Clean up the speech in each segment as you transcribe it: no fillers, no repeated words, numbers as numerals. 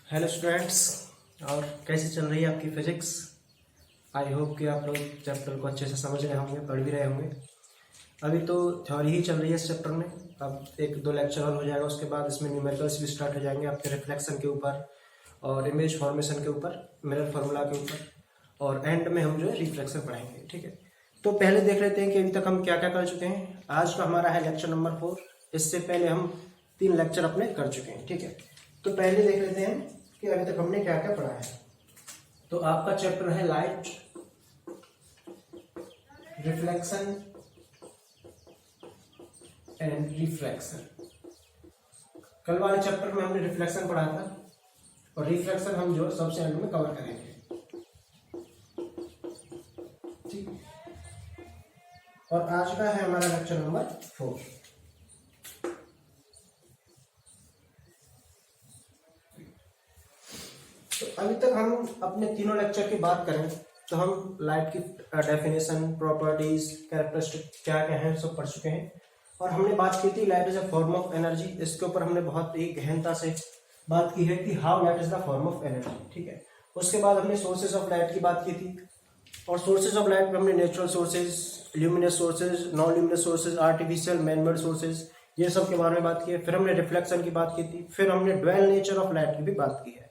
Hello students. और कैसे चल रही है आपकी फिजिक्स। आई होप कि आप लोग चैप्टर को अच्छे से समझ रहे होंगे, पढ़ भी रहे होंगे। अभी तो थ्योरी ही चल रही है इस चैप्टर में। अब एक दो लेक्चर और हो जाएगा, उसके बाद इसमें न्यूमेरिकल्स भी स्टार्ट हो जाएंगे आपके रिफ्लेक्शन के ऊपर और इमेज फॉर्मेशन के ऊपर, मिरर फार्मूला के ऊपर, और एंड में हम जो है रिफ्लेक्शन पढ़ाएंगे। ठीक है, तो पहले देख लेते हैं कि अभी तक हम क्या क्या कर चुके हैं। आज का हमारा है लेक्चर नंबर 4। इससे पहले हम 3 लेक्चर अपने कर चुके हैं। ठीक है, तो पहले देख लेते हैं कि अभी तक हमने क्या क्या पढ़ा है। तो आपका चैप्टर है लाइट, रिफ्लेक्शन एंड रिफ्रैक्शन। कल वाले चैप्टर में हमने रिफ्लेक्शन पढ़ा था और रिफ्रैक्शन हम जो सबसे एंड में कवर करेंगे। ठीक, और आज का है हमारा लेक्चर नंबर 4। तो अभी तक हम अपने तीनों लेक्चर की बात करें तो हम लाइट की डेफिनेशन, प्रॉपर्टीज, कैरेक्टरिस्टिक क्या क्या है सब पढ़ चुके हैं। और हमने बात की थी light is a form of energy. इसके ऊपर हमने बहुत ही गहनता से बात की है कि how light is the form of energy. ठीक है, उसके बाद हमने सोर्सेज ऑफ लाइट की बात की थी और सोर्सेज ऑफ लाइट में हमने natural sources, luminous sources, non luminous sources, artificial, manmade sources, ये सब के बारे में बात की है। फिर हमने रिफ्लेक्शन की बात की थी। फिर हमने ड्वेल नेचर ऑफ लाइट की भी बात की है।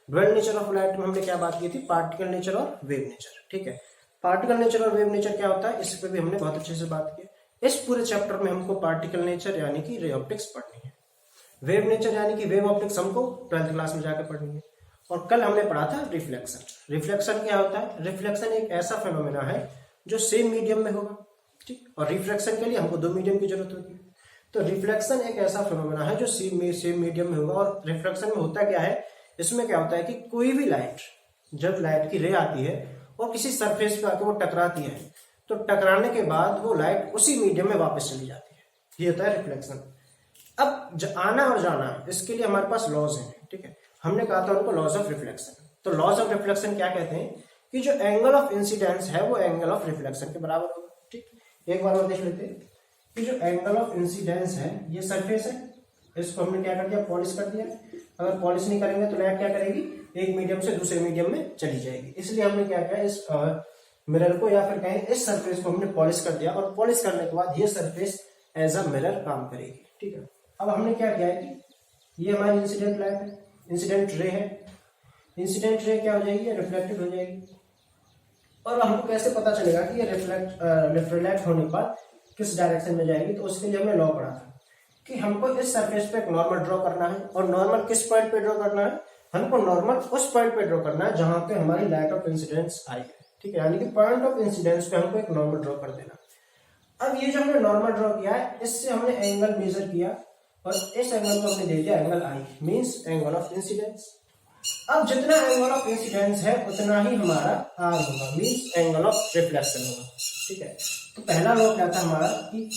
ड्वेल नेचर ऑफ लाइट में हमने क्या बात की थी, पार्टिकल नेचर और वेव नेचर। ठीक है, पार्टिकल नेचर और वेव नेचर क्या होता है इस पर भी हमने बहुत अच्छे से बात की। इस पूरे चैप्टर में हमको पार्टिकल नेचर यानी कि रे ऑप्टिक्स पढ़नी है, वेव नेचर यानी कि वेव ऑप्टिक्स हमको 12th क्लास में जाकर पढ़नी है। और कल हमने पढ़ा था रिफ्लेक्शन। रिफ्लेक्शन क्या होता है, रिफ्लेक्शन एक ऐसा फिनोमेना है जो सेम मीडियम में होगा। ठीक, और रिफ्लेक्शन के लिए हमको 2 मीडियम की जरूरत होगी। तो रिफ्लेक्शन एक ऐसा फिनोमेना है जो सेम मीडियम में होगा। और रिफ्लेक्शन में होता क्या है, इसमें क्या होता है कि कोई भी लाइट, जब लाइट की रे आती है और किसी सरफेस पे आकर वो टकराती है तो टकराने के बाद वो लाइट उसी मीडियम में वापस चली जाती है। ये होता है रिफ्लेक्शन। अब आना और जाना, इसके लिए हमारे पास लॉज हैं। ठीक है, हमने कहा था उनको लॉज ऑफ रिफ्लेक्शन। तो लॉज ऑफ रिफ्लेक्शन क्या कहते हैं कि जो एंगल ऑफ इंसिडेंस है वो एंगल ऑफ रिफ्लेक्शन के बराबर होगा। ठीक, एक बार और देख लेते हैं कि जो एंगल ऑफ इंसिडेंस है, ये सरफेस है, इसको हमने क्या कर दिया, पॉलिश कर दिया। अगर पॉलिश नहीं करेंगे तो लाइट क्या करेगी, एक मीडियम से दूसरे मीडियम में चली जाएगी। इसलिए हमने क्या किया, इस मिरर को या फिर कहें इस सरफेस को हमने पॉलिश कर दिया और पॉलिश करने के बाद ये सरफेस एज अ मिरर काम करेगी। ठीक है, अब हमने क्या किया है कि ये हमारी इंसिडेंट लाइट है, इंसिडेंट रे है। इंसिडेंट रे क्या हो जाएगी, रिफ्लेक्टेड हो जाएगी। और हमको कैसे पता चलेगा कि ये रिफ्लेक्ट होने के बाद किस डायरेक्शन में जाएगी, तो उसके लिए हमने लॉ पढ़ा था कि हमको इस सरफेस पे एक नॉर्मल ड्रॉ करना है। और नॉर्मल किस पॉइंट पे ड्रॉ करना है, हमको नॉर्मल उस पॉइंट पे ड्रॉ करना है जहां पे हमारी लाइट ऑफ इंसिडेंस आई है। ठीक है, यानी कि पॉइंट ऑफ इंसिडेंस पे हमको एक नॉर्मल ड्रॉ कर देना। अब ये जो हमने नॉर्मल ड्रॉ किया है, इससे हमने एंगल मेजर किया और इस एंगल को हमने दे दिया angle I, means angle of incidence. अब जितना एंगल ऑफ इंसिडेंस है उतना ही हमारा आर होगा, मींस एंगल ऑफ रिफ्लेक्शन होगा। ठीक है, तो पहला लॉ क्या था हमारा कि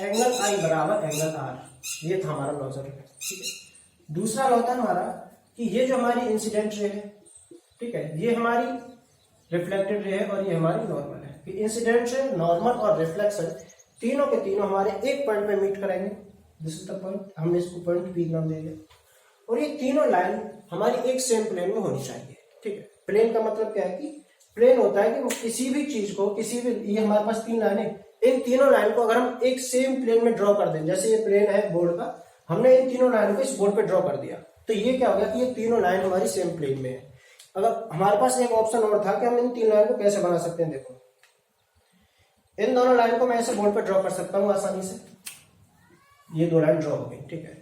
एंगल आई बराबर एंगल आर, ये था हमारा लॉ। ठीक है, दूसरा लॉ था हमारा कि ये जो हमारी इंसिडेंट रे है, ठीक है, ये हमारी रिफ्लेक्टेड रे है और ये हमारी नॉर्मल है। कि इंसिडेंट रे, नॉर्मल और रिफ्लेक्शन तीनों के तीनों हमारे एक पॉइंट पे मीट करेंगे। दिस इज द पॉइंट, हमने इसको पॉइंट पी नाम दे दिया। और ये तीनों लाइन हमारी एक सेम प्लेन में होनी चाहिए। ठीक है, प्लेन का मतलब क्या है कि प्लेन होता है कि किसी भी चीज को, किसी भी, ये हमारे पास 3 लाइनें, इन तीनों लाइन को अगर हम एक सेम प्लेन में ड्रॉ कर दें, जैसे ये प्लेन है बोर्ड का, हमने इन तीनों लाइन को इस बोर्ड पे ड्रॉ कर दिया, तो ये क्या हो गया कि ये तीनों लाइन हमारी सेम प्लेन में है। अगर हमारे पास एक ऑप्शन और था कि हम इन 3 लाइन को कैसे बना सकते हैं, देखो इन दोनों लाइन को मैं ऐसे बोर्ड पे ड्रॉ कर सकता हूँ आसानी से, ये 2 लाइन ड्रॉ हो गई। ठीक है,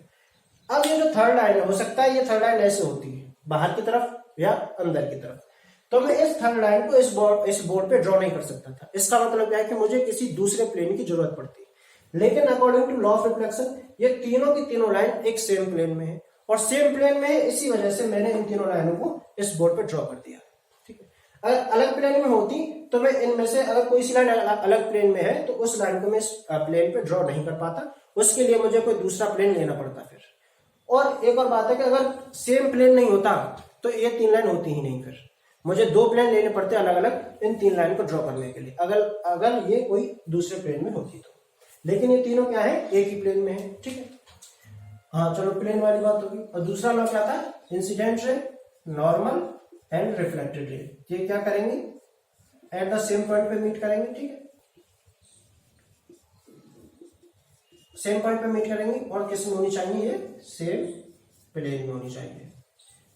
अब ये जो थर्ड लाइन है, हो सकता है ये थर्ड लाइन ऐसे होती है बाहर की तरफ या अंदर की तरफ, तो मैं इस थर्ड लाइन को इस बोर्ड पे ड्रॉ नहीं कर सकता था। इसका मतलब क्या है कि मुझे किसी दूसरे प्लेन की जरूरत पड़ती है। लेकिन according to law of reflection ये तीनों की तीनों लाइन एक सेम प्लेन में है और सेम प्लेन में है, इसी वजह से मैंने इन तीनों लाइनों को इस बोर्ड पे ड्रॉ कर दिया। ठीक है, अगर अलग प्लेन में होती तो मैं इनमें से अगर कोई सी लाइन अलग प्लेन में है तो उस लाइन को मैं इस प्लेन पे ड्रॉ नहीं कर पाता, उसके लिए मुझे कोई दूसरा प्लेन लेना पड़ता फिर। और एक और बात है कि अगर सेम प्लेन नहीं होता तो ये 3 लाइन होती ही नहीं, फिर मुझे 2 प्लेन लेने पड़ते अलग अलग इन 3 लाइन को ड्रॉ करने के लिए, अगर ये कोई दूसरे प्लेन में होती तो। लेकिन ये तीनों क्या है, एक ही प्लेन में है। ठीक है, हाँ चलो प्लेन वाली बात होगी। और दूसरा लॉ क्या था, incident ray normal and reflected ray, ये क्या करेंगे एट द सेम पॉइंट पे मीट करेंगे, ठीक है, सेम पॉइंट पे मीट करेंगे और किस में होनी चाहिए, ये सेम प्लेन में होनी चाहिए,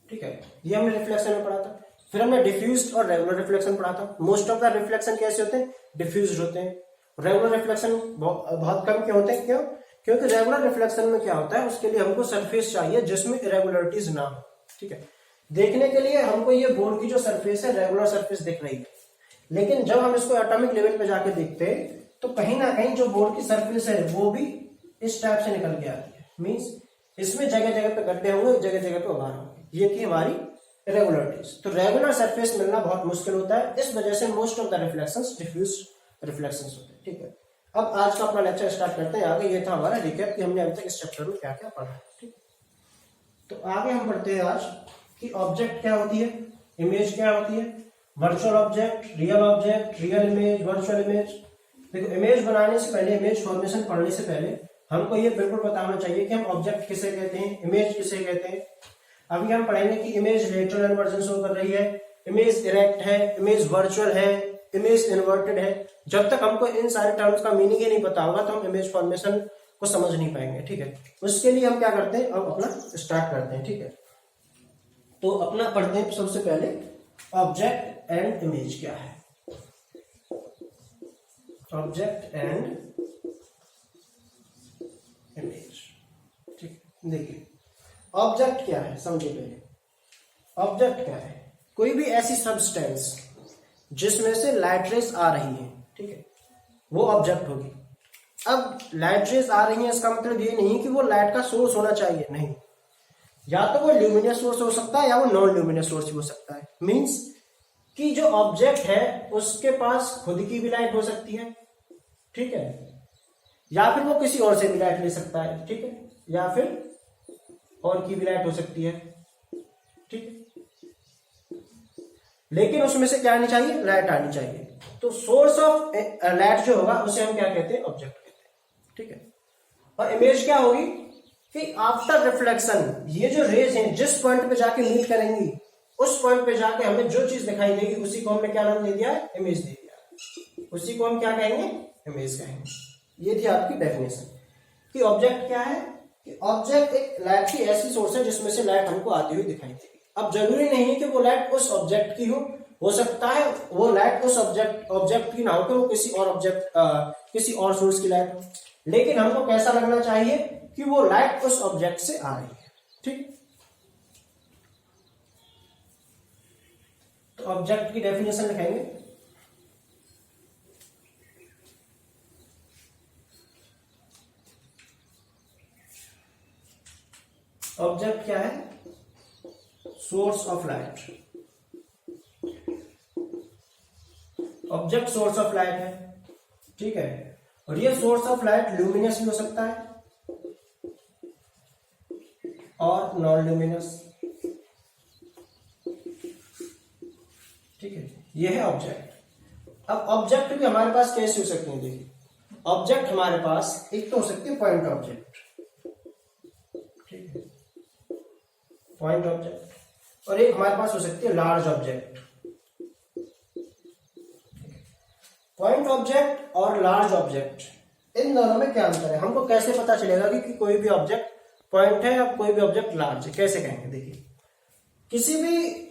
ठीक है। ये हमने रिफ्लेक्शन में पढ़ा था। फिर हमने डिफ्यूज्ड और रेगुलर रिफ्लेक्शन पढ़ा था। मोस्ट ऑफ द रिफ्लेक्शन कैसे होते हैं, डिफ्यूज्ड होते हैं। रेगुलर रिफ्लेक्शन बहुत कम क्यों होते हैं, क्यों, क्योंकि रेगुलर रिफ्लेक्शन में क्या होता है, उसके लिए हमको सरफेस चाहिए जिसमें इरेगुलरिटीज ना हो, ठीक है। देखने के लिए हमको ये बोर्ड की जो सरफेस है रेगुलर सरफेस दिख रही है, लेकिन जब हम इसको एटॉमिक लेवल पे जाके देखते हैं तो कहीं ना कहीं जो बोर्ड की सरफेस है वो भी इस टाइप से निकल के आती है। मींस इसमें जगह जगह पे गड्ढे होंगे, जगह जगह पे उभार होंगे, ये की हमारी इरेगुलरिटीज। तो रेगुलर सरफेस मिलना बहुत मुश्किल होता है, इस वजह से most of the reflections diffused reflections होते हैं, ठीक है। अब आज का अपना लेक्चर स्टार्ट करते हैं आगे। ये था हमारा रिकैप कि हमने अभी तक इस चैप्टर में क्या क्या पढ़ा है, ठीक। तो आगे हम पढ़ते हैं आज कि ऑब्जेक्ट क्या होती है, इमेज क्या होती है, virtual object, real image, virtual image. देखो, इमेज बनाने से पहले, इमेज फॉर्मेशन पढ़ने से पहले हमको ये बिल्कुल बताना चाहिए कि हम ऑब्जेक्ट किसे कहते हैं, इमेज किसे कहते हैं। अभी हम पढ़ेंगे कि इमेज लेटरल इन्वर्जन शो कर रही है, इमेज इरेक्ट है, इमेज वर्चुअल है, इमेज इन्वर्टेड है। जब तक हमको इन सारे टर्म्स का मीनिंग ही नहीं पता होगा तो हम इमेज फॉर्मेशन को समझ नहीं पाएंगे, ठीक है। उसके लिए हम क्या करते हैं, अब अपना स्टार्ट करते हैं, ठीक है। तो अपना पढ़ते हैं सबसे पहले ऑब्जेक्ट एंड इमेज क्या है। ऑब्जेक्ट एंड इमेज, ठीक। देखिए ऑब्जेक्ट क्या है, समझिए पहले। ऑब्जेक्ट क्या है, कोई भी ऐसी सब्सटेंस जिसमें से लाइट रेज आ रही है, ठीक है, वो ऑब्जेक्ट होगी। अब लाइट रेज आ रही है इसका मतलब ये नहीं कि वो लाइट का सोर्स होना चाहिए, नहीं, या तो वो ल्यूमिनस सोर्स हो सकता है या वो नॉन ल्यूमिनस सोर्स भी हो सकता है। मींस कि जो ऑब्जेक्ट है उसके पास खुद की भी लाइट हो सकती है, ठीक है, या फिर वो किसी और से भी लाइट ले सकता है, ठीक है, या फिर और की भी लाइट हो सकती है, ठीक है, लेकिन उसमें से क्या आनी चाहिए, लाइट आनी चाहिए। तो सोर्स ऑफ लाइट जो होगा उसे हम क्या कहते हैं, ऑब्जेक्ट कहते हैं, ठीक है। और इमेज क्या होगी कि आफ्टर रिफ्लेक्शन ये जो रेज हैं जिस पॉइंट पे जाके मीट करेंगी उस पॉइंट पे जाके हमें जो चीज दिखाई देगी उसी को हमने क्या नाम दे दिया है, इमेज दे दिया। उसी को हम क्या कहेंगे, इमेज कहेंगे। ये थी आपकी डेफिनेशन कि ऑब्जेक्ट क्या है, कि ऑब्जेक्ट एक लाइट की ऐसी सोर्स है जिसमें से लाइट हमको आती हुई दिखाई देगी। अब जरूरी नहीं है कि वो लाइट उस ऑब्जेक्ट की हो सकता है वो लाइट उस ऑब्जेक्ट की ना हो, कि वो किसी और ऑब्जेक्ट किसी और सोर्स की लाइट हो, लेकिन हमको कैसा लगना चाहिए कि वो लाइट उस ऑब्जेक्ट से आ रही है, ठीक। तो ऑब्जेक्ट की डेफिनेशन लिखेंगे। ऑब्जेक्ट क्या है, source of light. Object source of light है, ठीक है। और ये सोर्स ऑफ लाइट ल्यूमिनस भी हो सकता है और नॉन ल्यूमिनस, ठीक है। ये है ऑब्जेक्ट। अब ऑब्जेक्ट भी हमारे पास कैसे हो सकते हैं, देखिए ऑब्जेक्ट हमारे पास एक तो हो सकती है पॉइंट ऑब्जेक्ट, ठीक है, पॉइंट ऑब्जेक्ट, और एक हमारे पास हो सकती है लार्ज ऑब्जेक्ट। पॉइंट ऑब्जेक्ट और लार्ज ऑब्जेक्ट, इन दोनों में क्या अंतर है, हमको कैसे पता चलेगा कि कोई भी ऑब्जेक्ट पॉइंट है या कोई भी ऑब्जेक्ट लार्ज है, कैसे कहेंगे। देखिए किसी भी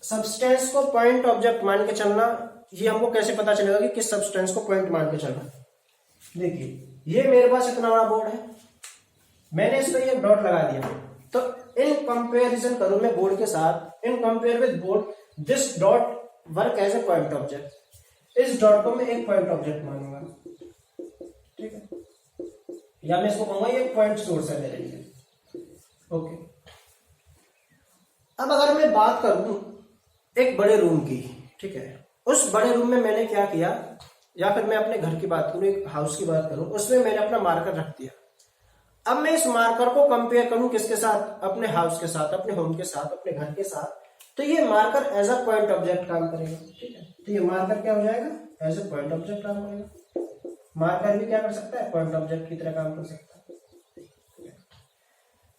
सब्सटेंस को पॉइंट ऑब्जेक्ट मान के चलना, ये हमको कैसे पता चलेगा कि किस सब्सटेंस को पॉइंट मान के चलना। देखिए ये मेरे पास इतना बड़ा बोर्ड है, मैंने इस पर ये डॉट लगा दिया, तो इन कंपेरिजन करूं मैं बोर्ड के साथ, in compare with board, this dot work as a point object. इस डॉट को मैं एक पॉइंट ऑब्जेक्ट मानूंगा, ठीक है, या मैं इसको कहूंगा ये पॉइंट सोर्स है मेरे लिए, ओके। अब अगर मैं बात करूं एक बड़े रूम की, ठीक है, उस बड़े रूम में मैंने क्या किया, या फिर मैं अपने घर की बात करूं, एक हाउस की बात करूं, उसमें मैंने अपना मार्कर रख दिया। अब मैं इस मार्कर को कंपेयर करूं किसके साथ, अपने हाउस के साथ, अपने होम के साथ, अपने घर के साथ, तो ये marker as a point object काम करेगा, ठीक है। तो ये मार्कर क्या हो जाएगा, एज ए पॉइंट ऑब्जेक्ट काम करेगा। मार्कर भी क्या कर सकता है, पॉइंट ऑब्जेक्ट की तरह काम कर सकता है।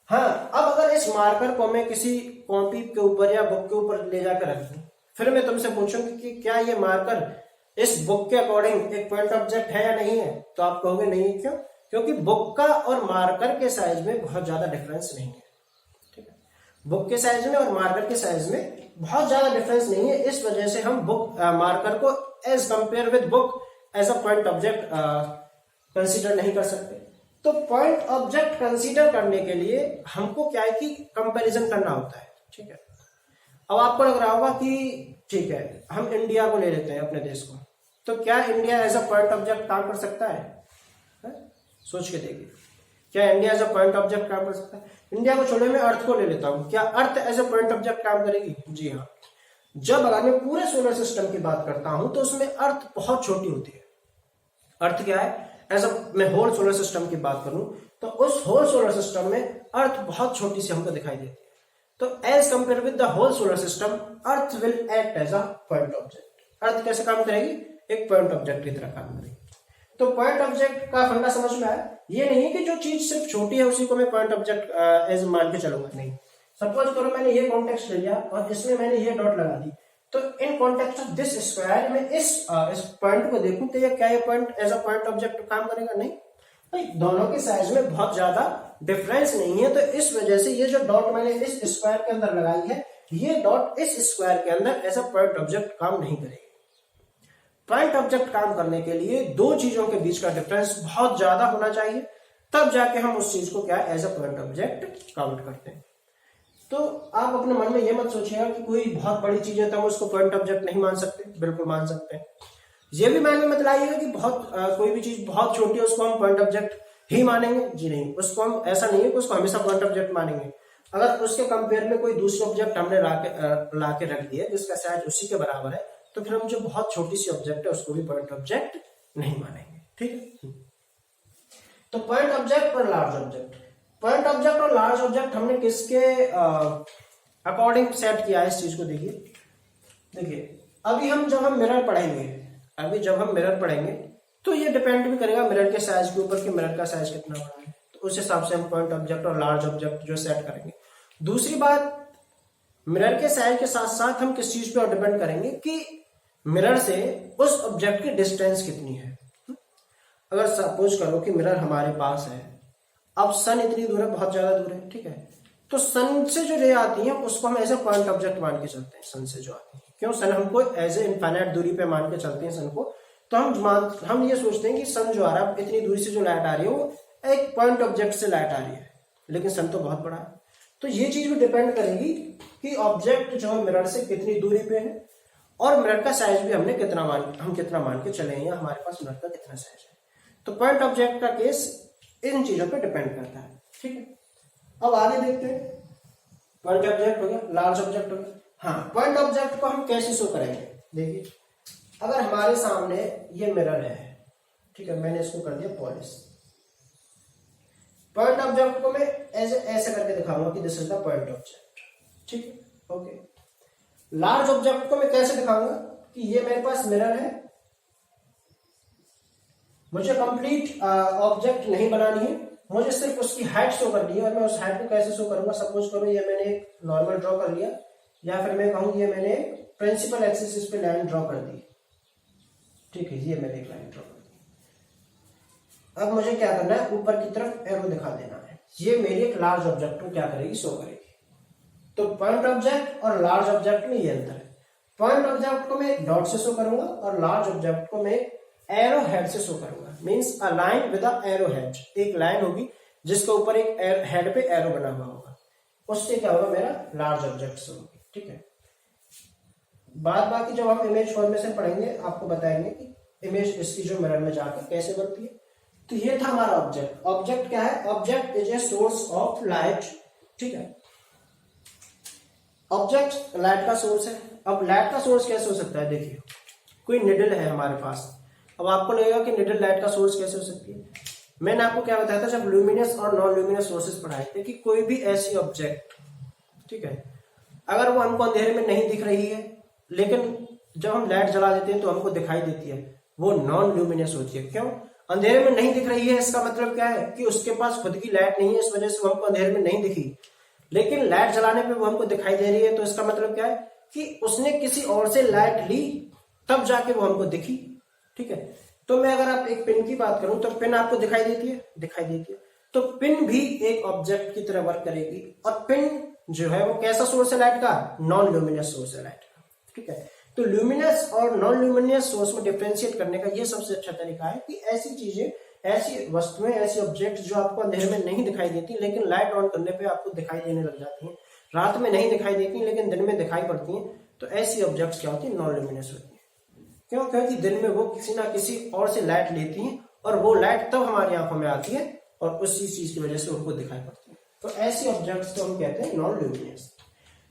हाँ, अब अगर इस मार्कर को मैं किसी कॉपी के ऊपर या बुक के ऊपर ले जाकर रख दूं, फिर मैं तुमसे पूछूंगी कि क्या ये मार्कर इस बुक के अकॉर्डिंग एक पॉइंट ऑब्जेक्ट है या नहीं है, तो आप कहोगे नहीं है। क्यों? क्योंकि बुक का और मार्कर के साइज में बहुत ज्यादा डिफरेंस नहीं है। ठीक है, बुक के साइज में और मार्कर के साइज में बहुत ज्यादा डिफरेंस नहीं है, इस वजह से हम बुक मार्कर को as compare with book as a point object consider नहीं कर सकते। तो पॉइंट ऑब्जेक्ट कंसीडर करने के लिए हमको क्या है कि कंपैरिजन करना होता है। ठीक है, अब आपको लग रहा होगा कि ठीक है हम इंडिया को ले लेते हैं, अपने देश को, तो क्या India as a point object काम कर सकता है? सोच के देखिए, क्या India as a point object काम कर सकता है? इंडिया को छोड़े मैं अर्थ को ले लेता हूं, क्या earth as a point object काम करेगी? जी हाँ। जब अगर मैं पूरे सोलर सिस्टम की बात करता हूं तो उसमें अर्थ बहुत छोटी होती है। अर्थ क्या है? एज अ मैं होल सोलर सिस्टम की बात करूं तो उस होल सोलर सिस्टम में अर्थ बहुत छोटी सी हमको दिखाई देती है। तो as compare with the whole solar system earth will act as a point object. Earth कैसे काम करेगी? एक पॉइंट ऑब्जेक्ट की तरह काम करेगी। तो पॉइंट ऑब्जेक्ट का फंडा समझ में आया? ये नहीं है कि जो चीज सिर्फ छोटी है उसी को मैं पॉइंट ऑब्जेक्ट एज मान के चलूंगा, नहीं। सपोज करो मैंने ये कॉन्टेक्स्ट ले लिया और इसमें मैंने ये डॉट लगा दी, तो in context of this square में इस पॉइंट को देखूं तो ये क्या ये point as a point object काम करेगा? नहीं भाई, दोनों के साइज में बहुत ज्यादा डिफरेंस नहीं है, तो इस वजह से ये जो डॉट मैंने इस स्क्वायर के अंदर लगाई है, ये डॉट इस स्क्वायर के अंदर एज अ पॉइंट ऑब्जेक्ट काम नहीं करेगी। पॉइंट ऑब्जेक्ट काम करने के लिए दो चीजों के बीच का डिफरेंस बहुत ज्यादा होना चाहिए, तब जाके हम उस चीज को क्या as a point object count करते हैं। तो आप अपने मन में ये मत सोचिएगा कि कोई बहुत बड़ी चीज है तो हम उसको पॉइंट ऑब्जेक्ट नहीं मान सकते, बिल्कुल मान सकते हैं। ये भी मान में मत लाइएगा कि कोई भी चीज बहुत छोटी है उसको हम पॉइंट ऑब्जेक्ट ही मानेंगे, जी नहीं, उसको हम ऐसा नहीं है कि उसको हमेशा पॉइंट ऑब्जेक्ट मानेंगे। अगर उसके कंपेयर में कोई दूसरा ऑब्जेक्ट हमने ला के रख दिया जिसका साइज उसी के बराबर है, तो फिर हम जो बहुत छोटी सी ऑब्जेक्ट है उसको भी पॉइंट ऑब्जेक्ट नहीं मानेंगे। ठीक है, तो पॉइंट ऑब्जेक्ट और लार्ज ऑब्जेक्ट, पॉइंट ऑब्जेक्ट और लार्ज ऑब्जेक्ट हमने किसके अकॉर्डिंग सेट किया है इस चीज को? देखिए अभी जब हम मिरर पढ़ेंगे तो ये डिपेंड भी करेगा मिरर के साइज के ऊपर कि मिरर का साइज कितना बड़ा है, तो उस हिसाब से हम पॉइंट ऑब्जेक्ट और लार्ज ऑब्जेक्ट जो सेट करेंगे। दूसरी बात, मिरर के साइज के साथ साथ हम किस चीज पर डिपेंड करेंगे कि मिरर से उस ऑब्जेक्ट की डिस्टेंस कितनी है। अगर सपोज करो कि मिरर हमारे पास है, अब सन इतनी दूर है, बहुत ज्यादा दूर है, ठीक है, तो सन से जो रे आती है उसको हम एज ए पॉइंट ऑब्जेक्ट मान के चलते हैं। सन से जो आती है, क्यों? सन हमको एज ए इनफाइनाइट दूरी पे मान के चलते हैं सन को, तो हम ये सोचते हैं कि सन जो आ रहा है इतनी दूरी से जो लाइट आ रही है वो एक पॉइंट ऑब्जेक्ट से लाइट आ रही है, लेकिन सन तो बहुत बड़ा है। तो ये चीज भी डिपेंड करेगी कि ऑब्जेक्ट जो है मिरर से कितनी दूरी पे है और मिरर का साइज भी हम कितना मान के चले हैं या हमारे पास मिरर का कितना साइज है। तो पॉइंट ऑब्जेक्ट का केस इन चीजों पे डिपेंड करता है। ठीक है, अब आगे देखते हैं। पॉइंट ऑब्जेक्ट हो गया, लार्ज ऑब्जेक्ट हो गया। हाँ, पॉइंट ऑब्जेक्ट को हम कैसे शो करेंगे? देखिए अगर हमारे सामने ये मिरर है, ठीक है, मैंने इसको कर दिया पॉलिश। पॉइंट ऑब्जेक्ट को मैं ऐसे करके दिखाऊंगा कि this is the point object. ठीक है, ओके। लार्ज ऑब्जेक्ट को मैं कैसे दिखाऊंगा कि ये मेरे पास मिरर है, मुझे कंप्लीट ऑब्जेक्ट नहीं बनानी है, मुझे सिर्फ उसकी हाइट शो करनी है। और मैं उस हाइट को कैसे शो करूंगा? सपोज करो ये मैंने एक नॉर्मल ड्रॉ कर लिया, या फिर मैं कहूँ ये मैंने प्रिंसिपल एक्सिस इस पे लाइन ड्रॉ कर दी। ठीक है, ये मैंने एक लाइन ड्रॉ कर दी। अब मुझे क्या करना है? ऊपर की तरफ एरो दिखा देना है। ये मेरी एक लार्ज ऑब्जेक्ट को क्या करेगी? शो करेगी। तो पॉइंट ऑब्जेक्ट और लार्ज ऑब्जेक्ट में ये अंतर है। पॉइंट ऑब्जेक्ट को मैं डॉट से शो करूंगा और लार्ज ऑब्जेक्ट को मैं एरो हेड से शो करूंगा। Means a line with a arrow head, एक लाइन होगी जिसके ऊपर एक हेड पे एरो बना हुआ होगा, उससे क्या होगा? मेरा लार्ज ऑब्जेक्ट शो होगी। ठीक है, बाकी जब हम इमेज फॉर्मेशन पढ़ेंगे आपको बताएंगे कि इमेज इसकी जो मिरर में जाकर कैसे बनती है। तो ये था हमारा ऑब्जेक्ट। ऑब्जेक्ट क्या है? Object is a source of light. ठीक है, ऑब्जेक्ट लाइट का सोर्स है। अब लाइट का सोर्स कैसे हो सकता है? देखिए कोई निडल है हमारे पास, अब आपको लगेगा कि निडल लाइट का सोर्स कैसे हो सकती है। मैंने आपको क्या बताया था जब ल्यूमिनस और नॉन ल्यूमिनस सोर्सेस पढ़ाए थे कि कोई भी ऐसी ऑब्जेक्ट, ठीक है, अगर वो हमको अंधेरे में नहीं दिख रही है लेकिन जब हम लाइट जला देते हैं तो हमको दिखाई देती है, वो नॉन ल्यूमिनस होती है। क्यों? अंधेरे में नहीं दिख रही है, इसका मतलब क्या है कि उसके पास खुद की लाइट नहीं है, इस वजह से वो हमको अंधेरे में नहीं दिखी। लेकिन लाइट जलाने पे वो हमको दिखाई दे रही है, तो इसका मतलब क्या है कि उसने किसी और से लाइट ली तब जाके वो हमको दिखी। ठीक है, तो मैं अगर आप एक पिन की बात करूं तो पिन आपको दिखाई देती है, दिखाई देती है, तो पिन भी एक ऑब्जेक्ट की तरह वर्क करेगी। और पिन जो है वो कैसा सोर्स है लाइट का? नॉन ल्यूमिनस सोर्स है लाइट का। ठीक है, तो ल्यूमिनस और नॉन ल्यूमिनस सोर्स में डिफरेंशिएट करने का ये सबसे अच्छा तरीका है कि ऐसी चीजें, ऐसी वस्तुएं, ऐसी ऑब्जेक्ट जो आपको अंधेरे में नहीं दिखाई देती लेकिन लाइट ऑन करने पे आपको दिखाई देने लग जाती हैं, रात में नहीं दिखाई देती लेकिन दिन में दिखाई पड़ती हैं, तो ऐसी ऑब्जेक्ट्स क्या होती है? नॉन ल्यूमिनस होती है। क्यों? क्योंकि दिन में वो किसी ना किसी और से लाइट लेती हैं और वो लाइट तब हमारी आंखों में आती है और उसी चीज की वजह से उनको दिखाई पड़ती है। तो ऐसी ऑब्जेक्ट्स को हम कहते हैं नॉन ल्यूमिनियस।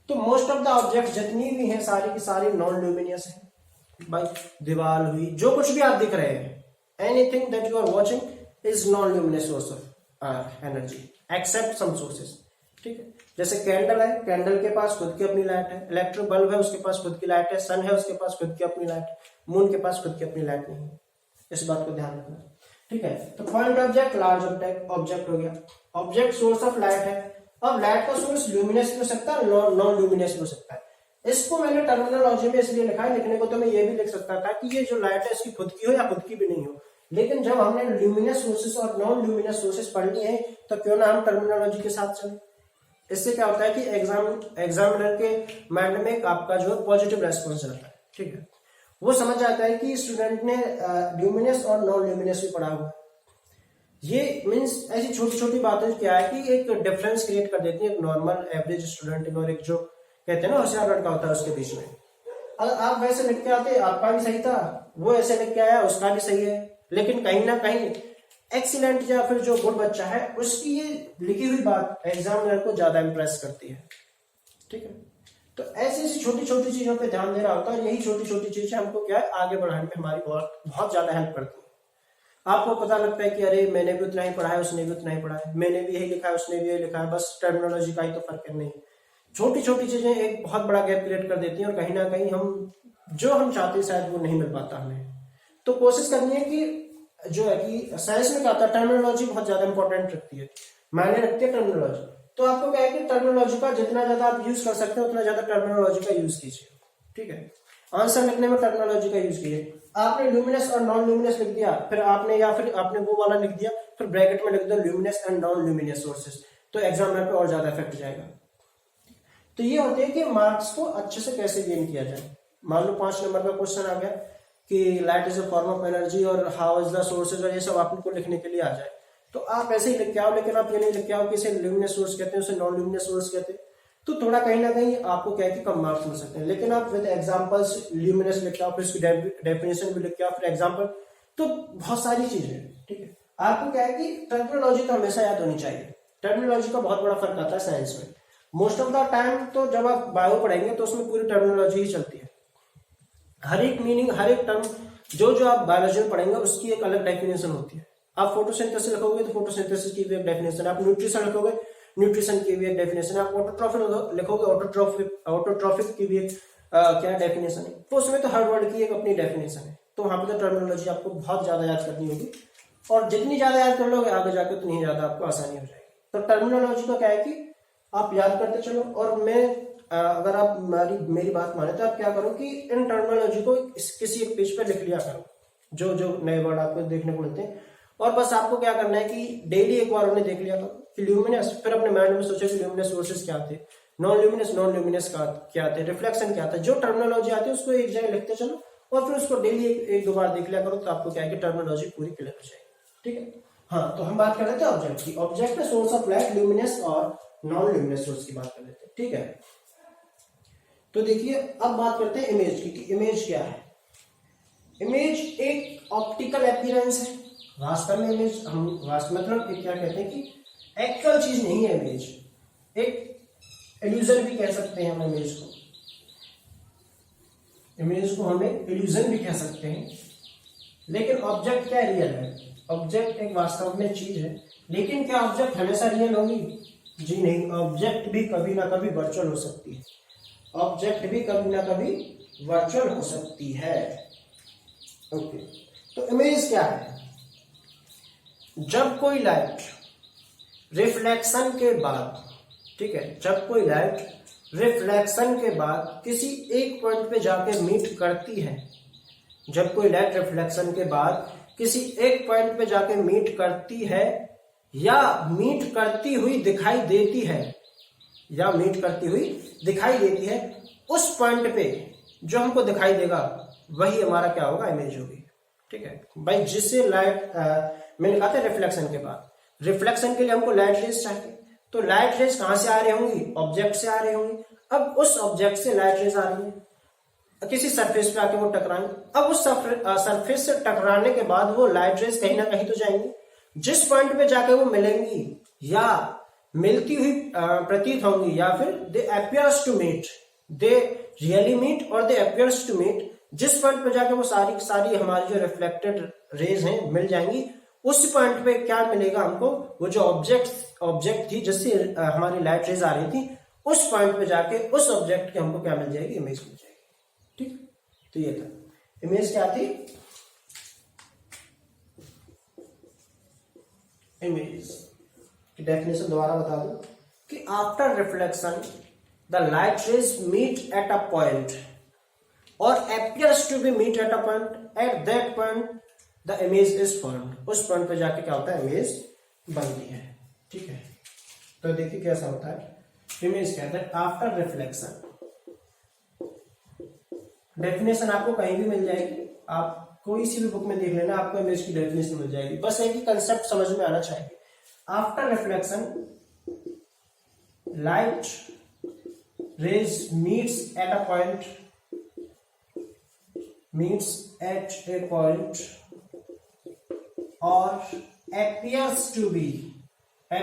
तो मोस्ट ऑफ द ऑब्जेक्ट्स जितनी भी हैं सारी की सारी नॉन ल्यूमिनियस है भाई। दीवार हुई, जो कुछ भी आप दिख रहे हैं, anything that you are watching is non luminous source of energy except some sources. ठीक है, जैसे कैंडल है, कैंडल के पास खुद की अपनी लाइट है, इलेक्ट्रिक बल्ब है उसके पास खुद की लाइट है, सन है उसके पास खुद की अपनी लाइट है, मून के पास खुद की अपनी लाइट नहीं है। इस बात को ध्यान रखना। ठीक है, तो पॉइंट ऑब्जेक्ट, लार्ज ऑब्जेक्ट हो गया। ऑब्जेक्ट सोर्स ऑफ लाइट है। अब लाइट का सोर्स ल्यूमिनस भी हो सकता है, नॉन ल्यूमिनस भी हो सकता है। इसको मैंने टर्मिनोलॉजी में इसलिए लिखा है, लिखने को तो मैं ये भी लिख सकता था कि ये जो लाइट है इसकी खुद की हो या खुद की भी नहीं हो, लेकिन जब हमने ल्यूमिनस सोर्सेस और नॉन ल्यूमिनस सोर्सेस पढ़ लिए हैं तो क्यों ना हम टर्मिनोलॉजी के साथ चलें। इससे क्या होता है कि एग्जामिनर के माइंड में आपका जो पॉजिटिव रेस्पॉन्स रहता है। ठीक है, वो समझ आता है कि स्टूडेंट ने ल्यूमिनस और नॉन ल्यूमिनस भी पढ़ा हुआ है। ये मीन्स ऐसी छोटी छोटी बातें क्या है कि एक डिफरेंस क्रिएट कर देती है एक नॉर्मल एवरेज स्टूडेंट और एक जो कहते हैं ना होशियार लड़का होता है उसके बीच में। अगर आप वैसे लिख के आते आपका भी सही था, वो ऐसे लिख के आया उसका भी सही है, लेकिन कहीं ना कहीं एक्सीलेंट या फिर जो गुड बच्चा है उसकी ये लिखी हुई बात एग्जामिनर को ज्यादा इंप्रेस करती है। ठीक है, तो ऐसी ऐसी छोटी छोटी चीजों पे ध्यान दे रहा होता है और यही छोटी छोटी चीजें हमको क्या है आगे बढ़ाने में हमारी बहुत ज्यादा हेल्प करती है। आपको पता लगता है कि अरे मैंने भी उतना ही पढ़ा है, उसने भी उतना ही पढ़ा है, मैंने भी यही लिखा है, उसने भी यही लिखा है, बस टर्मिनोलॉजी का ही तो फर्क है। नहीं, छोटी छोटी चीजें एक बहुत बड़ा गैप क्रिएट कर देती हैं और कहीं ना कहीं हम जो हम चाहते हैं शायद वो नहीं मिल पाता हमें। तो कोशिश करनी है कि जो है कि साइंस में क्या होता है टर्मिनोलॉजी बहुत ज्यादा इंपॉर्टेंट रखती है, मायने रखती है टर्मिनोलॉजी। तो आपको क्या है कि टर्मिनोलॉजी का जितना ज्यादा आप यूज कर सकते हैं उतना ज्यादा टर्मिनोलॉजी का यूज कीजिए। ठीक है, आंसर लिखने में टर्मिनोलॉजी का यूज कीजिए। आपने ल्यूमिनस और नॉन ल्यूमिनस लिख दिया, फिर आपने वो वाला लिख दिया, फिर ब्रैकेट में लिख दो luminous and non luminous sources, तो एग्जामिनर पे और ज्यादा इफेक्ट जाएगा। तो ये होते हैं कि मार्क्स को अच्छे से कैसे गेन किया जाए। मान लो 5 नंबर का क्वेश्चन आ गया कि light is a form of energy और हाउ इज द सोर्सेज, और ये सब आपको लिखने के लिए आ जाए तो आप ऐसे ही लिख के आओ, लेकिन आप ये नहीं लिख के आओ कि इसे ल्यूमिनस सोर्स कहते हैं उसे नॉन ल्यूमिनस सोर्स कहते हैं, तो थोड़ा कहीं ना कहीं आपको क्या है कि कम मार्क्स मिल सकते हैं। लेकिन आप विद एग्जांपल्स ल्यूमिनस लिख के आओ, फिर उसकी डेफिनेशन भी लिख के आओ, फिर एग्जांपल, तो बहुत सारी चीजें। ठीक है, आपको क्या है कि टर्मिनोलॉजी तो हमेशा याद होनी चाहिए। टर्मिनोलॉजी का बहुत बड़ा फर्क आता है साइंस में। मोस्ट ऑफ द टाइम तो जब आप बायो पढ़ेंगे तो उसमें पूरी टर्मिनोलॉजी ही चलती है, हर एक मीनिंग, हर एक टर्म जो आप बायोलॉजी में पढ़ेंगे उसकी एक अलग डेफिनेशन होती है। आप फोटोसिंथेसिस लिखोगे तो फोटोसिंथेसिस की भी एक डेफिनेशन, आप न्यूट्रिशन लिखोगे न्यूट्रिशन की भी एक डेफिनेशन, आप ऑटोट्रॉफिक लिखोगे ऑटोट्रॉफिक की भी एक क्या डेफिनेशन है। तो उसमें तो हर वर्ड की एक अपनी डेफिनेशन है, तो वहां पर तो टर्मिनोलॉजी आपको बहुत ज्यादा याद करनी होगी, और जितनी ज्यादा याद कर लोगे आगे जाकर उतनी ज्यादा आपको आसानी हो जाएगी। तो टर्मिनोलॉजी का क्या है कि आप याद करते चलो, और मैं अगर आप मेरी बात माने तो आप क्या करो कि इन टर्मिनोलॉजी को किसी एक पेज पर लिख लिया करो, जो जो नए वर्ड आपको देखने को मिलते हैं, और बस आपको क्या करना है कि डेली एक बार उन्हें देख लिया करो कि ल्यूमिनस, फिर अपने माइंड में सोचो कि ल्यूमिनस सोर्सेस क्या थे, नॉन ल्यूमिनस क्या थे, रिफ्लेक्शन क्या था, जो टर्मिनोलॉजी आती है उसको एक जगह लिखते चलो और फिर उसको डेली एक दो बार देख लिया करो, तो आपको क्या है कि टर्मिनोलॉजी पूरी क्लियर हो जाएगी। ठीक है, हाँ, तो हम बात कर लेते हैं ऑब्जेक्ट की। ऑब्जेक्ट में सोर्स ऑफ लाइट ल्यूमिनस और नॉन ल्यूमिनस सोर्स की बात कर लेते हैं। ठीक है, तो देखिए अब बात करते हैं इमेज की कि इमेज क्या है। इमेज एक ऑप्टिकल अपीयरेंस है। वास्तव में इमेज हम मतलब एक क्या कहते हैं कि एक्चुअल चीज नहीं है इमेज, एक इल्यूजन भी कह सकते हैं हम इमेज को। इमेज को हम एक इल्यूजन भी कह सकते हैं, लेकिन ऑब्जेक्ट क्या रियल है? ऑब्जेक्ट एक वास्तव में चीज है, लेकिन क्या ऑब्जेक्ट हमेशा रियल होगी? जी नहीं, ऑब्जेक्ट भी कभी ना कभी वर्चुअल हो सकती है। ऑब्जेक्ट भी कभी ना कभी वर्चुअल हो सकती है। ओके, तो इमेज क्या है? जब कोई लाइट रिफ्लेक्शन के बाद, ठीक है, जब कोई लाइट रिफ्लेक्शन के बाद किसी एक पॉइंट पे जाके मीट करती है, जब कोई लाइट रिफ्लेक्शन के बाद किसी एक पॉइंट पे जाके मीट करती है या मीट करती हुई दिखाई देती है, या मीट करती हुई दिखाई देती है, उस पॉइंट पे जो हमको दिखाई देगा वही हमारा क्या होगा, इमेज होगी। ठीक है भाई, जिससे लाइट मैंने कहा था रिफ्लेक्शन के बाद, रिफ्लेक्शन के लिए हमको लाइट रेज चाहिए, तो लाइट रेज कहां से आ रही होंगी, ऑब्जेक्ट से आ रही होंगी। अब उस ऑब्जेक्ट से लाइट रेज आ रही है, किसी सरफेस पे आके वो टकराएंगे। अब उस सरफेस से टकराने के बाद वो लाइट रेज कहीं ना कहीं तो जाएंगी, जिस पॉइंट पे जाके वो मिलेंगी या मिलती हुई प्रतीत होंगी, या फिर they appears to meet, they really meet और दे अपियर्स टू मीट, जिस पॉइंट पे जाके वो सारी सारी हमारी जो रिफ्लेक्टेड रेज हैं मिल जाएंगी, उस पॉइंट पे क्या मिलेगा हमको, वो जो ऑब्जेक्ट थी जिससे हमारी लाइट रेज आ रही थी, उस पॉइंट पे जाके उस ऑब्जेक्ट के हमको क्या मिल जाएगी, इमेज मिल जाएगी। ठीक, तो ये था इमेज, क्या थी, इमेज की डेफिनेशन दोबारा बता दूं कि after reflection the light rays meet at a point और appears to be meet at a point, at that point the image is formed, उस पॉइंट पे जाके क्या होता है, इमेज बनती है। ठीक है, तो देखिए कैसा होता है, इमेज कहता है आफ्टर रिफ्लेक्शन, डेफिनेशन आपको कहीं भी मिल जाएगी, आप कोई सी भी बुक में देख लेना, आपको इमेज की डेफिनेशन मिल जाएगी, बस एक ही कंसेप्ट समझ में आना चाहिए। After reflection light rays meets eight a point, meets at a point or appears to be का